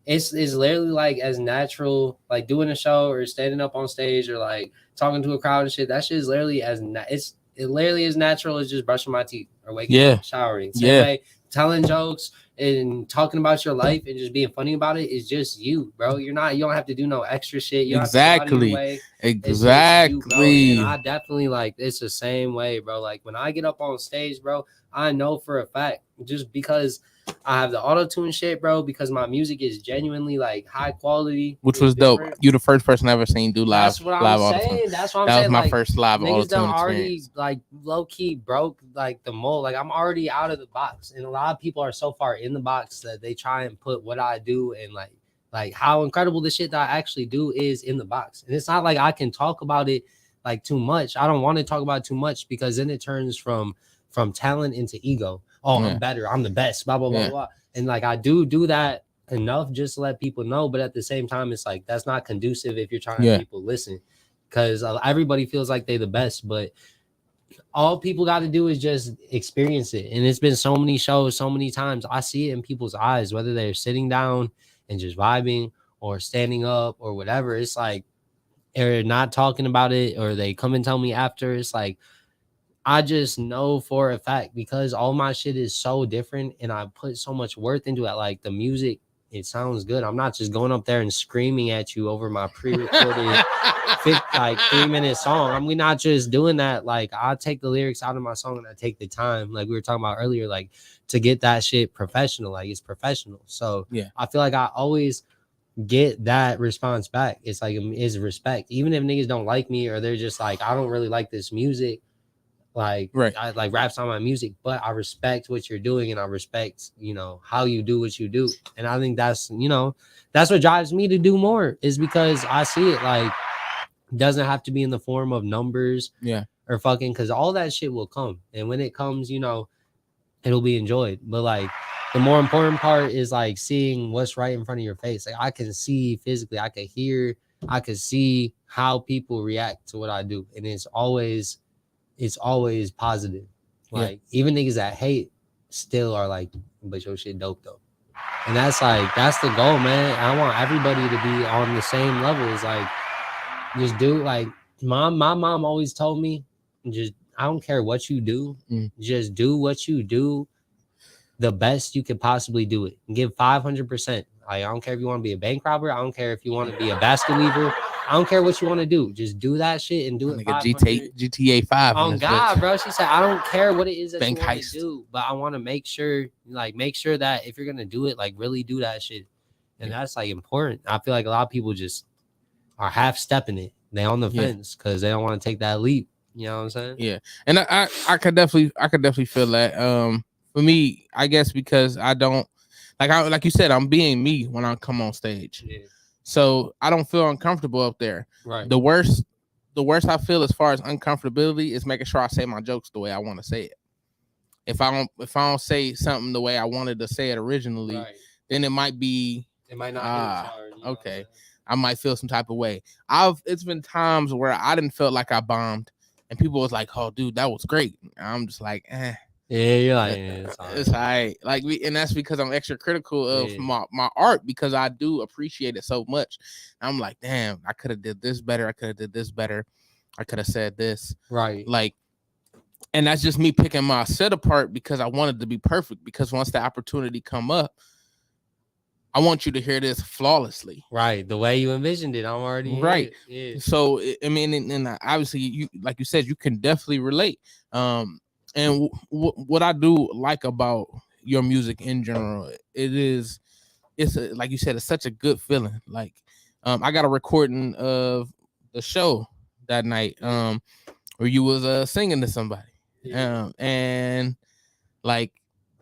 it's literally like as natural, like doing a show or standing up on stage or like talking to a crowd and shit. That shit is literally it literally is natural as just brushing my teeth or waking up, showering. Same way, telling jokes and talking about your life and just being funny about it is just you, bro. You don't have to do no extra shit. You don't have to go out of your way. Exactly. You, and I definitely like it's the same way, bro. Like when I get up on stage, bro, I know for a fact, just because I have the auto-tune shit, bro, because my music is genuinely like high quality. Which was dope. You the first person I ever seen do live. That's what I'm saying. That's what I'm saying. That was my like, first live niggas done auto-tune already experience. like low-key broke like the mold. Like I'm already out of the box. And a lot of people are so far in the box that they try and put what I do and like how incredible the shit that I actually do is in the box. And it's not like I can talk about it like too much. I don't want to talk about it too much because then it turns from talent into ego. Oh, I'm better. I'm the best. Blah, blah, blah, blah. And like I do that enough just to let people know. But at the same time, it's like that's not conducive if you're trying to have people listen. Because everybody feels like they're the best. But all people got to do is just experience it. And it's been so many shows, so many times. I see it in people's eyes, whether they're sitting down and just vibing or standing up or whatever. It's like they're not talking about it or they come and tell me after. It's like I just know for a fact because all my shit is so different and I put so much worth into it. Like the music, it sounds good. I'm not just going up there and screaming at you over my pre-recorded 3-minute song. We're not just doing that. Like I take the lyrics out of my song and I take the time, like we were talking about earlier, like to get that shit professional. Like it's professional. So I feel like I always get that response back. It's like it's respect. Even if niggas don't like me or they're just like, I don't really like this music. Like I like raps on my music, but I respect what you're doing and I respect, you know, how you do what you do. And I think that's, you know, that's what drives me to do more is because I see it like doesn't have to be in the form of numbers or fucking because all that shit will come. And when it comes, you know, it'll be enjoyed. But like the more important part is like seeing what's right in front of your face. Like I can see physically, I can hear, I can see how people react to what I do. And it's always positive. Like even niggas that hate still are like, but your shit dope though. And that's the goal, man. I want everybody to be on the same level. It's like, just do, like, my mom always told me, just, I don't care what you do, just do what you do the best you could possibly do it. Give 500%. Like, I don't care if you want to be a bank robber. I don't care if you want to be a basket weaver. I don't care what you want to do. Just do that shit and do it. GTA 5. On God, bro. She said, I don't care what it is that Bank you want heist. to do, but I want to make sure that if you're gonna do it, like, really do that shit. And that's like important. I feel like a lot of people just are half stepping it. They on the fence because they don't want to take that leap. You know what I'm saying? Yeah. And I could definitely feel that. For me, I guess because I don't like you said, I'm being me when I come on stage. Yeah. So I don't feel uncomfortable up there. Right. The worst I feel as far as uncomfortability is making sure I say my jokes the way I want to say it. If I don't say something the way I wanted to say it originally, then it might not okay. I might feel some type of way. It's been times where I didn't feel like I bombed and people was like, "Oh, dude, that was great." I'm just like, eh. Yeah, you're like, it's all right. Like, and that's because I'm extra critical of my art because I do appreciate it so much. I'm like, damn, I could have did this better. I could have did this better. I could have said this. Right. Like, and that's just me picking my set apart because I wanted to be perfect. Because once the opportunity come up, I want you to hear this flawlessly. Right. The way you envisioned it, I'm already right. Yeah. So, I mean, and obviously, you, like you said, you can definitely relate. And what I do like about your music in general, it's like you said, it's such a good feeling. Like, I got a recording of the show that night, where you was singing to somebody, and like,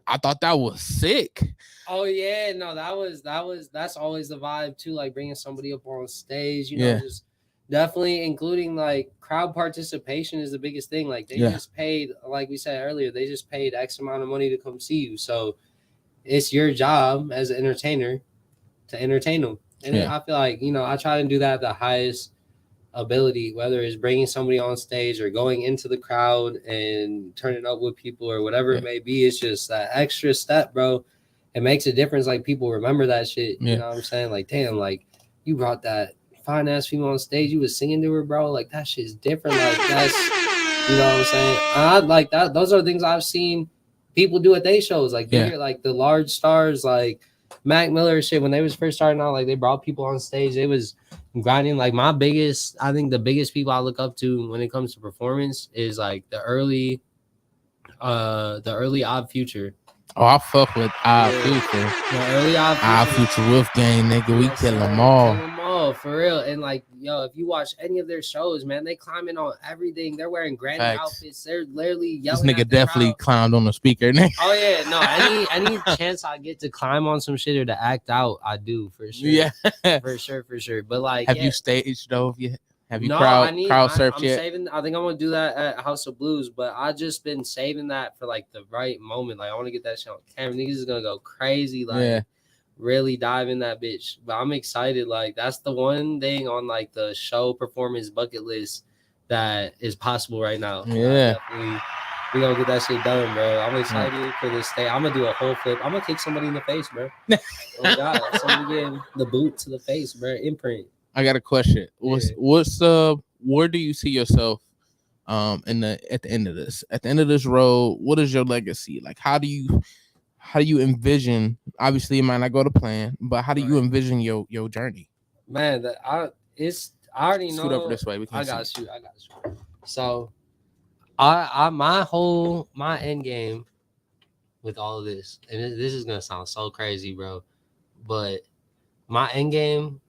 I thought that was sick. Oh yeah, no, that's always the vibe too. Like bringing somebody up on stage, you know, just definitely including like crowd participation is the biggest thing. Like they just paid, like we said earlier, they just paid X amount of money to come see you. So it's your job as an entertainer to entertain them. And I feel like, you know, I try to do that at the highest ability, whether it's bringing somebody on stage or going into the crowd and turning up with people or whatever it may be. It's just that extra step, bro. It makes a difference. Like people remember that shit. You know what I'm saying? Like, damn, like you brought that fine ass female on stage. You was singing to her, bro. Like that shit's different. Like that's, you know what I'm saying? I like that. Those are things I've seen people do at their shows. Like bigger, like the large stars, like Mac Miller shit. When they was first starting out, like they brought people on stage. They was grinding. Like I think the biggest people I look up to when it comes to performance is like the early Odd Future. Oh, I fuck with Odd Future. The early Odd Future Wolfgang, nigga. We kill them all. Kill them all, for real. And like, yo, if you watch any of their shows, man, they climbing on everything. They're wearing granny outfits. They're literally yelling. This nigga definitely climbed on the speaker. Oh yeah, no. Any chance I get to climb on some shit or to act out, I do for sure. Yeah, for sure. But like, have you staged though yet? Have you crowd surfed yet? Saving. I think I'm gonna do that at House of Blues, but I just been saving that for like the right moment. Like I want to get that shit on camera. Niggas is gonna go crazy. Like really dive in that bitch. But I'm excited. Like that's the one thing on like the show performance bucket list that is possible right now. Yeah. We gonna get that shit done, bro. I'm excited for this day. I'm gonna do a whole flip. I'm gonna kick somebody in the face, bro. Oh God, somebody getting the boot to the face, bro. Imprint. I got a question. Where do you see yourself at the end of this? At the end of this road, what is your legacy? Like how do you envision, obviously it might not go to plan, but how do you envision your journey? Man, I already know. Scoot over this way. I got you. So my end game with all of this, and this is gonna sound so crazy, bro, but my end game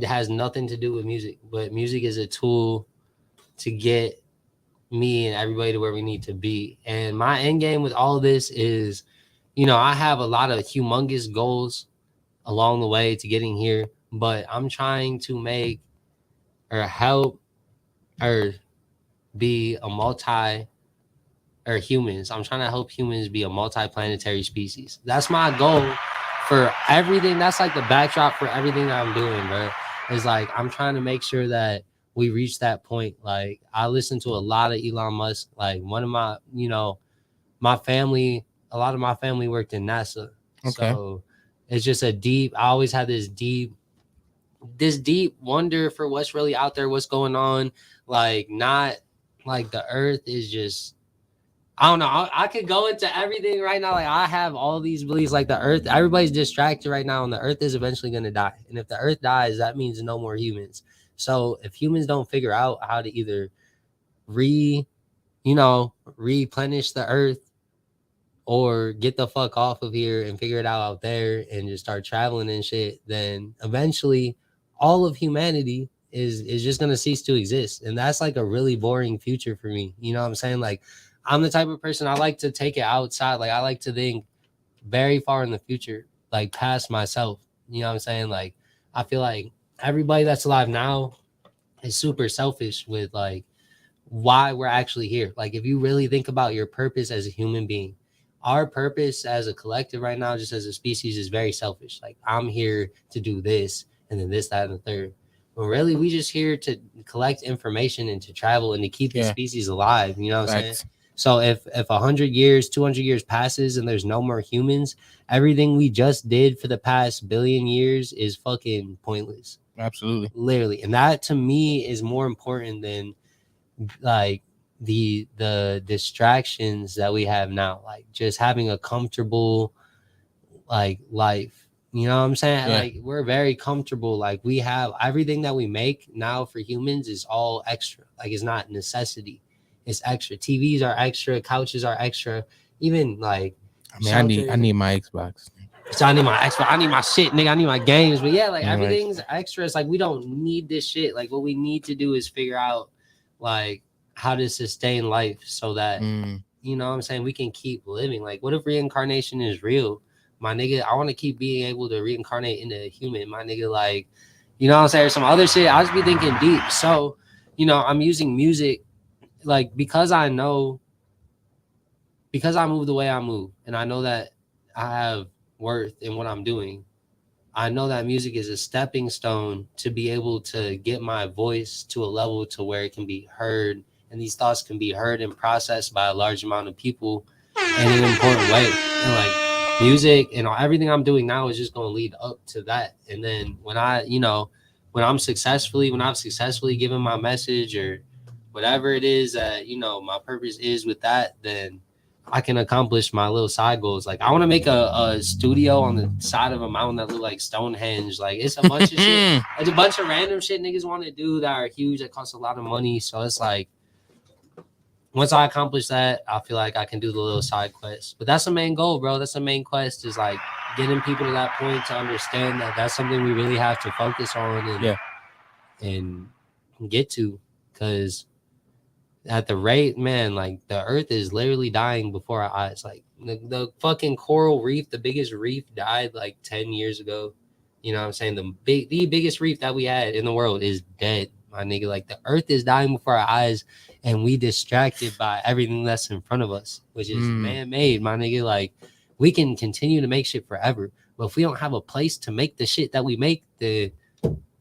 has nothing to do with music, but music is a tool to get me and everybody to where we need to be. And my end game with all of this is, you know, I have a lot of humongous goals along the way to getting here, but I'm trying to make or help or be humans. I'm trying to help humans be a multi-planetary species. That's my goal for everything. That's like the backdrop for everything that I'm doing, bro. It's like I'm trying to make sure that we reach that point. Like I listen to a lot of Elon Musk. Like one of my, you know, a lot of my family worked in NASA. Okay. So it's just a deep. I always had this deep wonder for what's really out there, what's going on. Like, not like the earth is just, I don't know. I could go into everything right now. Like, I have all these beliefs, like the earth, everybody's distracted right now, and the earth is eventually going to die. And if the earth dies, that means no more humans. So if humans don't figure out how to either replenish the earth, or get the fuck off of here and figure it out there and just start traveling and shit, then eventually all of humanity is just gonna cease to exist. And that's like a really boring future for me. You know what I'm saying? Like, I'm the type of person, I like to take it outside. Like, I like to think very far in the future, like past myself. You know what I'm saying? Like, I feel like everybody that's alive now is super selfish with like why we're actually here. Like, if you really think about your purpose as a human being, our purpose as a collective right now, just as a species, is very selfish. Like, I'm here to do this, and then this, that, and the third. But really, we just here to collect information and to travel and to keep the species alive. You know what I'm saying? So if 100 years, 200 years passes and there's no more humans, everything we just did for the past billion years is fucking pointless. Absolutely. Literally. And that to me is more important than like the distractions that we have now, like just having a comfortable like life. You know what I'm saying? Like, we're very comfortable. Like, we have everything that we make now for humans is all extra. Like, it's not necessity, it's extra. TVs are extra, couches are extra, even like, I mean, I need my Xbox. So I need my Xbox, I need my shit, nigga, I need my games. But yeah, like, everything's extra. It's like, we don't need this shit. Like, what we need to do is figure out like how to sustain life so that you know what I'm saying, we can keep living. Like, what if reincarnation is real? My nigga, I want to keep being able to reincarnate into a human. My nigga, like, you know what I'm saying? Or some other shit. I just be thinking deep. So, you know, I'm using music, like, because I move the way I move, and I know that I have worth in what I'm doing. I know that music is a stepping stone to be able to get my voice to a level to where it can be heard, and these thoughts can be heard and processed by a large amount of people in an important way. And like, music and everything I'm doing now is just going to lead up to that. And then when I've successfully given my message or whatever it is that, you know, my purpose is with that, then I can accomplish my little side goals. Like, I want to make a studio on the side of a mountain that look like Stonehenge. Like, it's a bunch of shit. It's a bunch of random shit niggas want to do that are huge, that cost a lot of money. So it's like, once I accomplish that, I feel like I can do the little side quests. But that's the main goal, bro. That's the main quest, is like getting people to that point to understand that that's something we really have to focus on and get to. Because at the rate, man, like, the earth is literally dying before our eyes. Like, the fucking coral reef, the biggest reef, died like 10 years ago. You know what I'm saying? The biggest reef that we had in the world is dead, my nigga. Like, the earth is dying before our eyes, and we distracted by everything that's in front of us, which is man-made, my nigga. Like, we can continue to make shit forever, but if we don't have a place to make the shit that we make,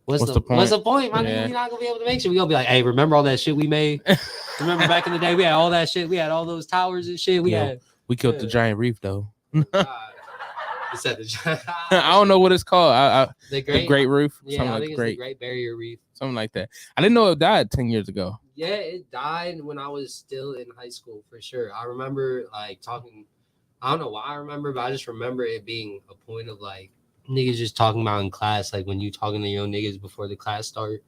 what's the point? What's the point, my nigga? We're not gonna be able to make shit. We're gonna be like, hey, remember all that shit we made? Remember back in the day, we had all that shit. We had all those towers and shit. We killed the giant reef though. I don't know what it's called. The Great Reef. Yeah, I think it's the Great Barrier Reef. Something like that. I didn't know it died 10 years ago. Yeah, it died when I was still in high school, for sure. I remember like talking, I don't know why I remember, but I just remember it being a point of like niggas just talking about in class, like when you talking to your niggas before the class start,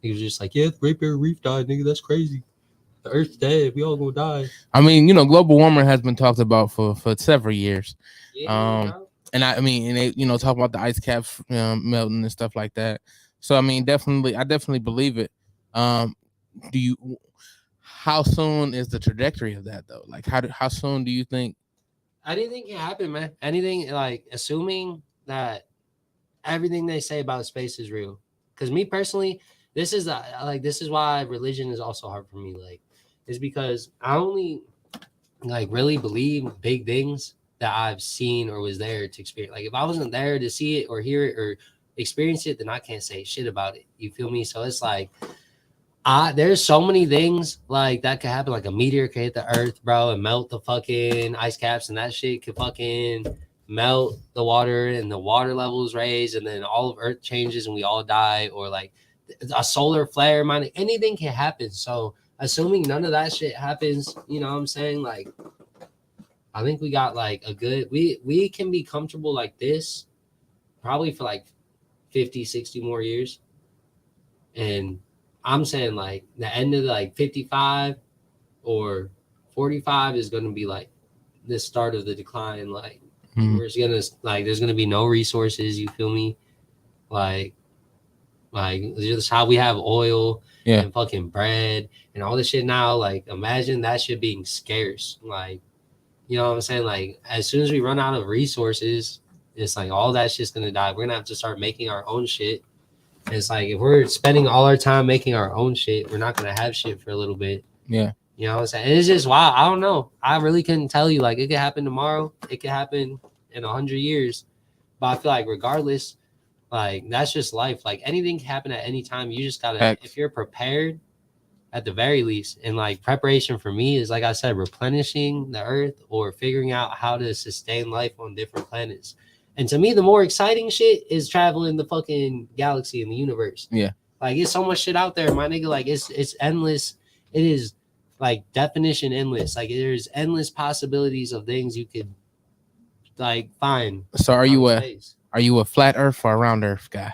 niggas just like, yeah, the Great Barrier Reef died, nigga, that's crazy. The Earth's dead, we all gonna die. I mean, you know, global warming has been talked about for several years. And I mean, and they, you know, talk about the ice caps melting and stuff like that. So I mean, I definitely believe it. How soon is the trajectory of that though? Like, how soon do you think? Anything can happen, man. Anything, like, assuming that everything they say about space is real. Because me personally, this is why religion is also hard for me. Like, it's because I only like really believe big things that I've seen or was there to experience. Like, if I wasn't there to see it or hear it or experience it, then I can't say shit about it. You feel me? So it's like, there's so many things like that could happen. Like, a meteor could hit the earth, bro, and melt the fucking ice caps, and that shit could fucking melt the water and the water levels raise, and then all of Earth changes and we all die, or like a solar flare, anything can happen. So assuming none of that shit happens, you know what I'm saying? Like, I think we got like a good, we can be comfortable like this probably for like 50, 60 more years. And I'm saying like the end of like 55 or 45 is going to be like the start of the decline. Like, we're just gonna, like, there's gonna be no resources, you feel me? Like just how we have oil and fucking bread and all this shit now. Like, imagine that shit being scarce. Like, you know what I'm saying? Like, as soon as we run out of resources, it's like all that shit's gonna die. We're gonna have to start making our own shit. And it's like, if we're spending all our time making our own shit, we're not gonna have shit for a little bit. Yeah. You know what I'm saying? And it's just wild. I don't know. I really couldn't tell you. Like, it could happen tomorrow. It could happen in 100 years. But I feel like regardless, like, that's just life. Like, anything can happen at any time. You just gotta, if you're prepared at the very least. And like, preparation for me is, like I said, replenishing the earth or figuring out how to sustain life on different planets. And to me, the more exciting shit is traveling the fucking galaxy and the universe. Yeah. Like, it's so much shit out there, my nigga. Like, it's endless. It is like definition endless. Like, there's endless possibilities of things you could like find. So are you a flat Earth or a round Earth guy?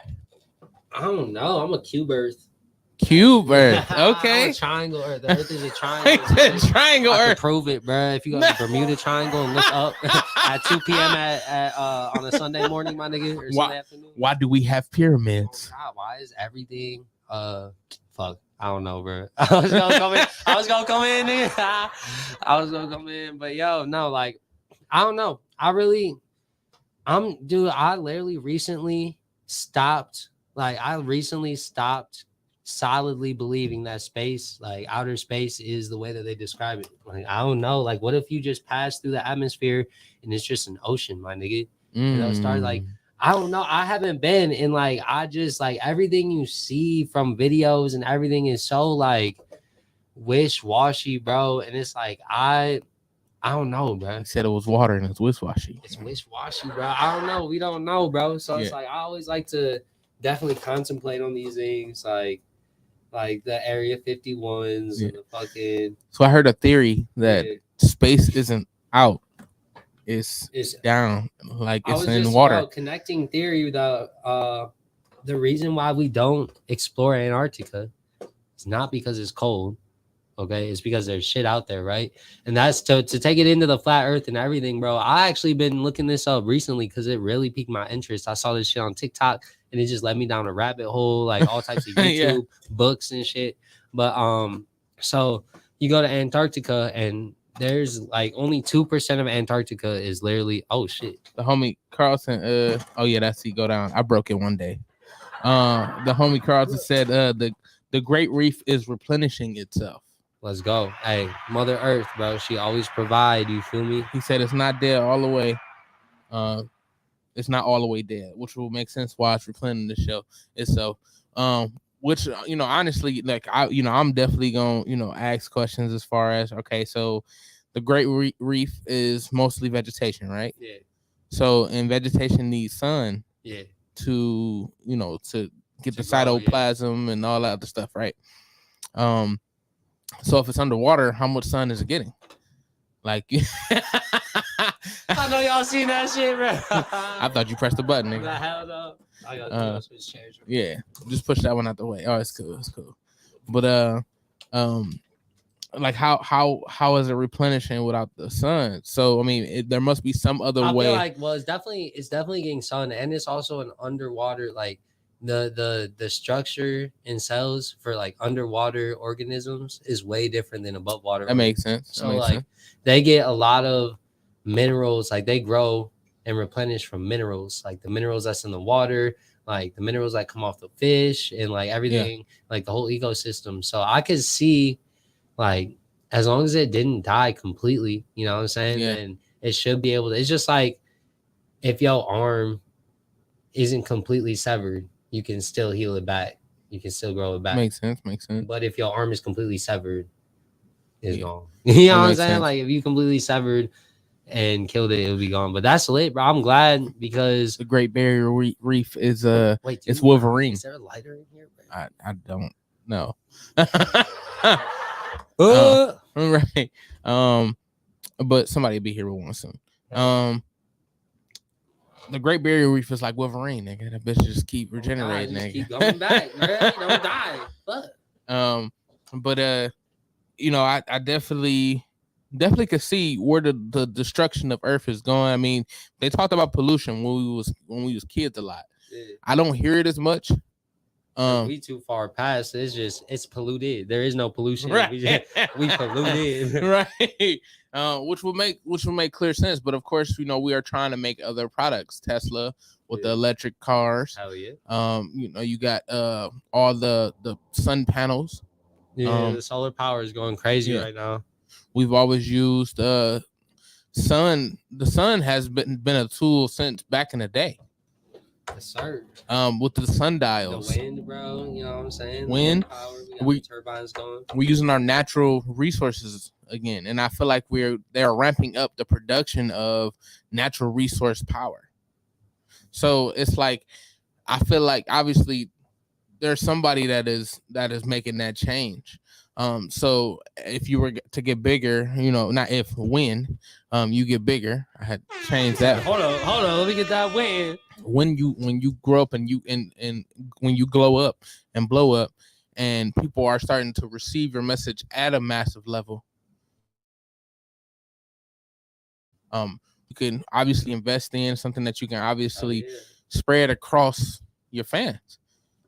I don't know. I'm a cube Earth. Cube Earth. Okay. I'm a triangle Earth. The Earth is a triangle. Triangle I Earth. can prove it, bro. If you go to the Bermuda Triangle and look up at 2 p.m. at on a Sunday morning, my nigga, or Sunday afternoon. Why do we have pyramids? Oh, God, why is everything fuck? I don't know, bro. I was gonna come in, nigga. I was gonna come in, but yo, no, like, I don't know. I literally recently stopped. Like, I recently stopped solidly believing that space, like outer space, is the way that they describe it. Like, I don't know. Like, what if you just pass through the atmosphere and it's just an ocean, my nigga? You know, start like, I don't know. I haven't been, and like, I just, like, everything you see from videos and everything is so like wish-washy, bro. And it's like, I don't know, bro. He said it was water and it's wish-washy. It's wish-washy, bro. I don't know. We don't know, bro. So it's like, I always like to definitely contemplate on these things, like the Area 51s and the fucking. So I heard a theory that space isn't out. It's down, like it's in water. Connecting theory, the reason why we don't explore Antarctica is not because it's cold, okay? It's because there's shit out there, right? And that's to take it into the flat Earth and everything, bro. I actually been looking this up recently because it really piqued my interest. I saw this shit on TikTok and it just led me down a rabbit hole, like all types of YouTube books and shit. But so you go to Antarctica and there's like only 2% of Antarctica is literally, oh shit. The homie Carlson, oh yeah, that's go down. I broke it one day. The homie Carlson said the Great Reef is replenishing itself. Let's go. Hey, Mother Earth, bro. She always provide, you feel me? He said it's not dead all the way. It's not all the way dead, which will make sense why it's replenishing the show itself. Which, you know, honestly, like, I'm definitely gonna, ask questions as far as, okay, so the Great Reef is mostly vegetation, right? Yeah. So, and vegetation needs sun. Yeah. To get the cytoplasm and all that other stuff, right? So if it's underwater, how much sun is it getting? Like, I know y'all seen that shit, bro. I thought you pressed the button, nigga. The hell no. I got switch chairs. Yeah, just push that one out the way. Oh, it's cool. But like how is it replenishing without the sun? So I mean, there must be some other way. I feel like, well, it's definitely getting sun, and it's also an underwater, like the structure in cells for like underwater organisms is way different than above water. That makes sense. So they get a lot of minerals, like they grow and replenish from minerals, like the minerals that's in the water, like the minerals that come off the fish, and like everything, like the whole ecosystem. So I could see, like, as long as it didn't die completely, you know what I'm saying? Then it should be able to. It's just like if your arm isn't completely severed, you can still heal it back. You can still grow it back. Makes sense. But if your arm is completely severed, it's gone. You know what I'm saying? Like, if you completely severed and killed it, it would be gone. But that's lit, bro. I'm glad because The Great Barrier Reef is wait, it's Wolverine. Is there a lighter in here? Bro? I don't know. Right. But somebody will be here with one soon. The Great Barrier Reef is like Wolverine, nigga. That bitch just keep regenerating, just nigga. keep going back, man. Don't die. But You know, I definitely could see where the destruction of Earth is going. I mean, they talked about pollution when we was kids a lot. yeah. I don't hear it as much. We too far past. It's polluted. There is no pollution. Right. We polluted. Right. Which will make clear sense. But of course, you know, we are trying to make other products. Tesla with the electric cars. Hell yeah. You know, you got all the sun panels. Yeah, the solar power is going crazy right now. We've always used sun. The sun has been a tool since back in the day. Yes, sir. With the sundials. The wind, bro. You know what I'm saying? Wind. Power. We got the turbines going. We're using our natural resources again, and I feel like they are ramping up the production of natural resource power. So it's like, I feel like obviously there's somebody that is making that change. So if you were to get bigger, you know, not if, when you get bigger, I had to change that. Hold on, let me get that win. When you grow up and when you glow up and blow up, and people are starting to receive your message at a massive level, you can obviously invest in something that you can obviously spread across your fans.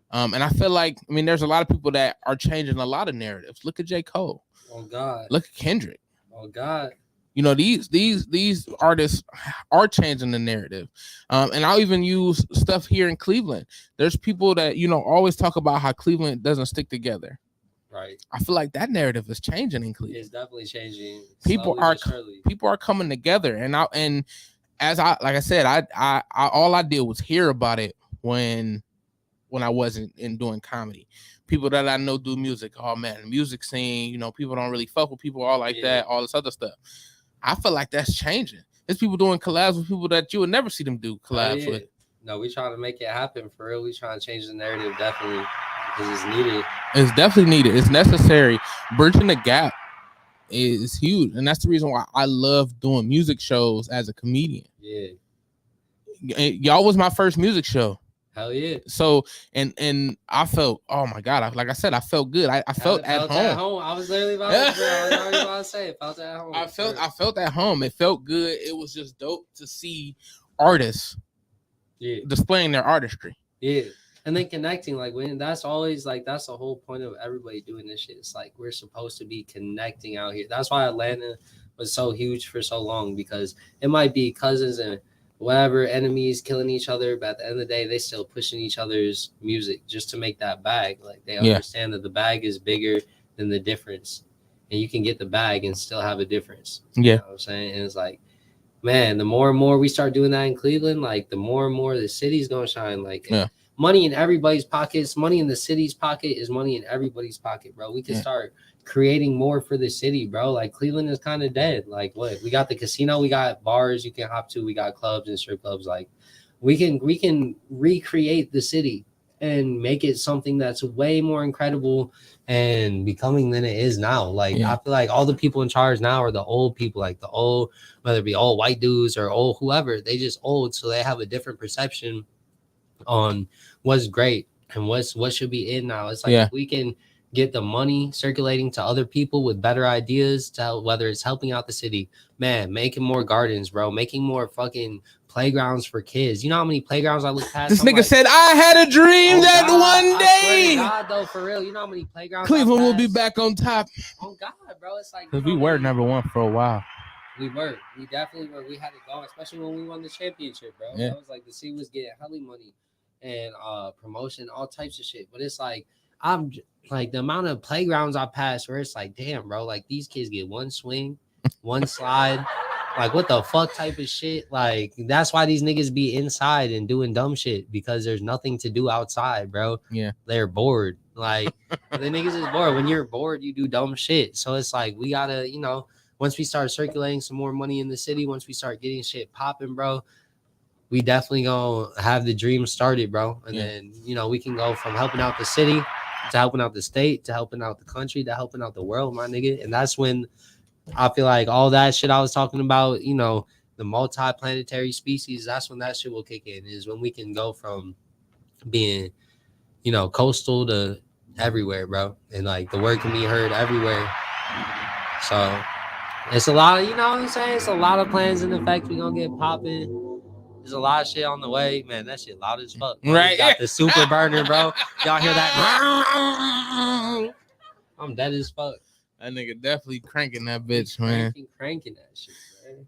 And I feel like, I mean, there's a lot of people that are changing a lot of narratives. Look at J. Cole. Oh God. Look at Kendrick. Oh God. You know, these artists are changing the narrative. And I'll even use stuff here in Cleveland. There's people that, you know, always talk about how Cleveland doesn't stick together. Right. I feel like that narrative is changing in Cleveland. It's definitely changing. People are coming together, and as I said, I all I did was hear about it when I wasn't doing comedy. People that I know do music. Oh man, the music scene, you know, people don't really fuck with people all like that, all this other stuff. I feel like that's changing. There's people doing collabs with people that you would never see them do collabs with. No, we trying to make it happen for real. We trying to change the narrative, definitely, because it's needed. It's definitely needed. It's necessary. Bridging the gap is huge, and that's the reason why I love doing music shows as a comedian. Yeah, y'all was my first music show. Hell yeah. So and I felt, oh my God, like I said, I felt good. I felt at home. I was literally about to say, felt at home. I felt at home. It felt good. It was just dope to see artists displaying their artistry. Yeah. And then connecting, like when that's always like, that's the whole point of everybody doing this shit. It's like, we're supposed to be connecting out here. That's why Atlanta was so huge for so long, because it might be cousins and whatever, enemies killing each other, but at the end of the day, they still pushing each other's music just to make that bag. Like they understand that the bag is bigger than the difference, and you can get the bag and still have a difference. Yeah, you know what I'm saying? And it's like, man, the more and more we start doing that in Cleveland, like the more and more the city's gonna shine. Like money in everybody's pockets, money in the city's pocket is money in everybody's pocket, bro. We can start creating more for the city, bro. Like Cleveland is kind of dead. Like what? We got the casino, we got bars you can hop to, we got clubs and strip clubs. Like we can recreate the city and make it something that's way more incredible and becoming than it is now. Like I feel like all the people in charge now are the old people, like the old, whether it be old white dudes or old whoever, they just old, so they have a different perception on what's great and what should be in now. It's like if we can get the money circulating to other people with better ideas, to whether it's helping out the city, man, making more gardens, bro, making more fucking playgrounds for kids. You know how many playgrounds I look past? This nigga said, I had a dream that one day. God, though, for real, you know how many playgrounds Cleveland will be back on top. Oh God, bro, it's like, because we were number one for a while. We definitely were. We had it going, especially when we won the championship, bro. I was like, the city was getting hella money and promotion, all types of shit. But it's like, I'm like, the amount of playgrounds I passed where it's like, damn, bro, like these kids get one swing, one slide. Like, what the fuck type of shit? Like, that's why these niggas be inside and doing dumb shit, because there's nothing to do outside, bro. Yeah. They're bored. Like, the niggas is bored. When you're bored, you do dumb shit. So it's like, we gotta, you know, once we start circulating some more money in the city, once we start getting shit popping, bro, we definitely gonna have the dream started, bro. And then, you know, we can go from helping out the city to helping out the state to helping out the country to helping out the world, my nigga. And that's when I feel like all that shit I was talking about, you know, the multi-planetary species, that's when that shit will kick in, is when we can go from being, you know, coastal to everywhere, bro. And like the word can be heard everywhere. So it's a lot of, you know what I'm saying? It's a lot of plans in effect. We gonna get popping. There's a lot of shit on the way. Man, that shit loud as fuck. Bro. Right. We got the super burner, bro. Y'all hear that? I'm dead as fuck. That nigga definitely cranking that bitch, man. Cranking that shit,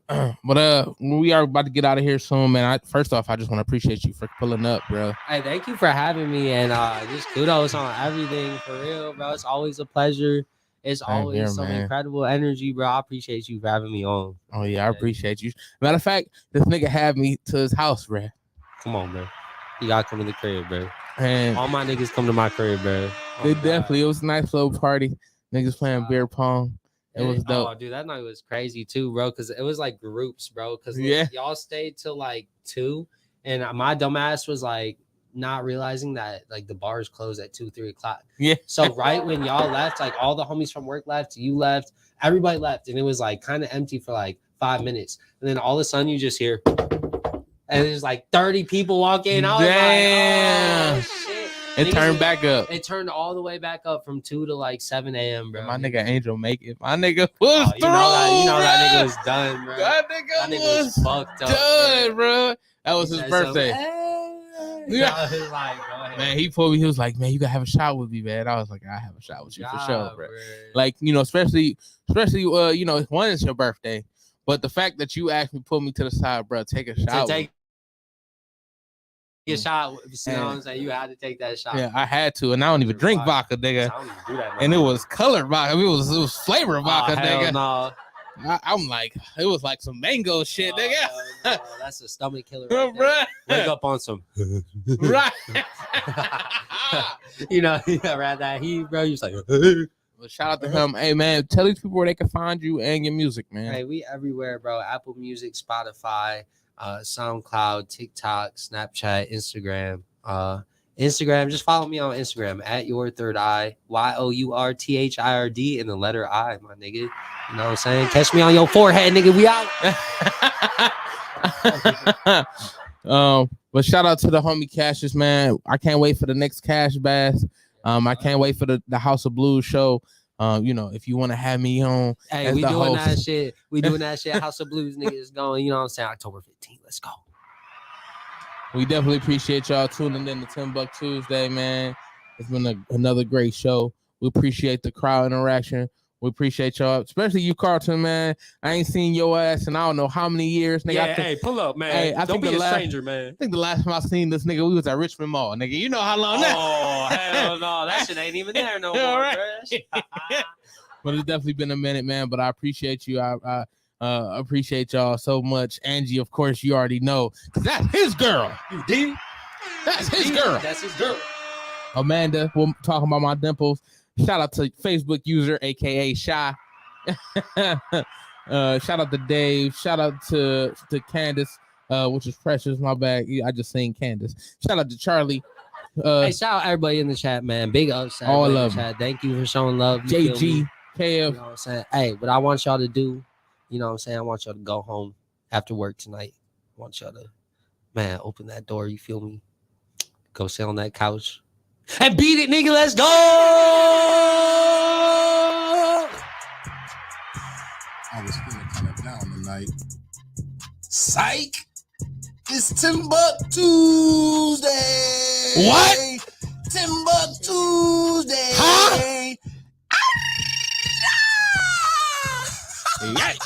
man. But we are about to get out of here soon, man. First off, I just want to appreciate you for pulling up, bro. Hey, thank you for having me, and just kudos on everything, for real, bro. It's always a pleasure. It's always some incredible energy, bro. I appreciate you for having me on. Oh yeah, I appreciate you. Matter of fact, this nigga had me to his house, bro. Come on, bro. You gotta come to the crib, bro. And all my niggas come to my crib, bro. They definitely. It was a nice little party. Niggas playing beer pong. It was dope. Oh, dude, that night was crazy too, bro. Because it was like groups, bro. Because y'all stayed till like 2, and my dumbass was like not realizing that like the bars closed at 2, 3 o'clock. Yeah. So right when y'all left, like all the homies from work left, you left, everybody left, and it was like kind of empty for like 5 minutes, and then all of a sudden you just hear, and there's like 30 people walk in. I was Damn. like, oh, shit. It turned back up. It turned all the way back up from 2 to like 7 a.m., bro. My nigga Angel make it. My nigga was you know that nigga was done, bro. That nigga was fucked up, done, bro. That was his birthday. Yeah. Man, he pulled me. He was like, "Man, you gotta have a shot with me, man." I was like, "I have a shot with you for sure, bro." Like, you know, especially, you know, one is your birthday, but the fact that you actually pulled me to the side, bro, take a shot. A shot, you know what I'm saying? You had to take that shot. Yeah, I had to, and I don't even drink vodka, nigga. I don't even do that, and it was colored vodka. It was flavored vodka, nigga. No. I'm like, it was like some mango shit, nigga. No, that's a stomach killer. Right Wake up on some. Right. You know, around that heat, bro. You was like, well, shout out to him. Hey, man, tell these people where they can find you and your music, man. Hey, we everywhere, bro. Apple Music, Spotify, SoundCloud, TikTok, Snapchat, Instagram. Instagram, just follow me on Instagram at your third eye, YOURTHIRD, and the letter I, my nigga. You know what I'm saying? Catch me on your forehead, nigga. We out. But shout out to the homie Cassius, man. I can't wait for the next Cash Bass. I can't wait for the House of Blues show. You know, if you want to have me on, hey, we doing host. That shit. We doing that shit. House of Blues niggas going. You know what I'm saying? October 15th. Let's go. We definitely appreciate y'all tuning in to TimbukTuesday, man. It's been another great show. We appreciate the crowd interaction. We appreciate y'all, especially you, Carlton, man. I ain't seen your ass in I don't know how many years, nigga. Yeah, hey, pull up, man. Hey, don't be a stranger, man. I think the last time I seen this nigga, we was at Richmond Mall, nigga. You know how long that? Oh, hell no. That shit ain't even there no more, right? But it's definitely been a minute, man. But I appreciate you. I appreciate y'all so much. Angie, of course, you already know, because that's his girl. You did? That's his girl. That's his girl. Amanda, we're talking about my dimples. Shout out to Facebook user, aka Shy. Shout out to Dave. Shout out to Candace, which is Precious. My bag. I just seen Candace. Shout out to Charlie. Hey, shout out everybody in the chat, man. Big ups. All of them. Thank you for showing love. JG, KF. You know what I'm saying? Hey, what I want y'all to do, you know what I'm saying? I want y'all to go home after work tonight. I want y'all to, man, open that door. You feel me? Go sit on that couch. And beat it, nigga. Let's go. I was feeling kind of down tonight. Psych. It's TimbukTuesday. What? TimbukTuesday. Huh? Yikes.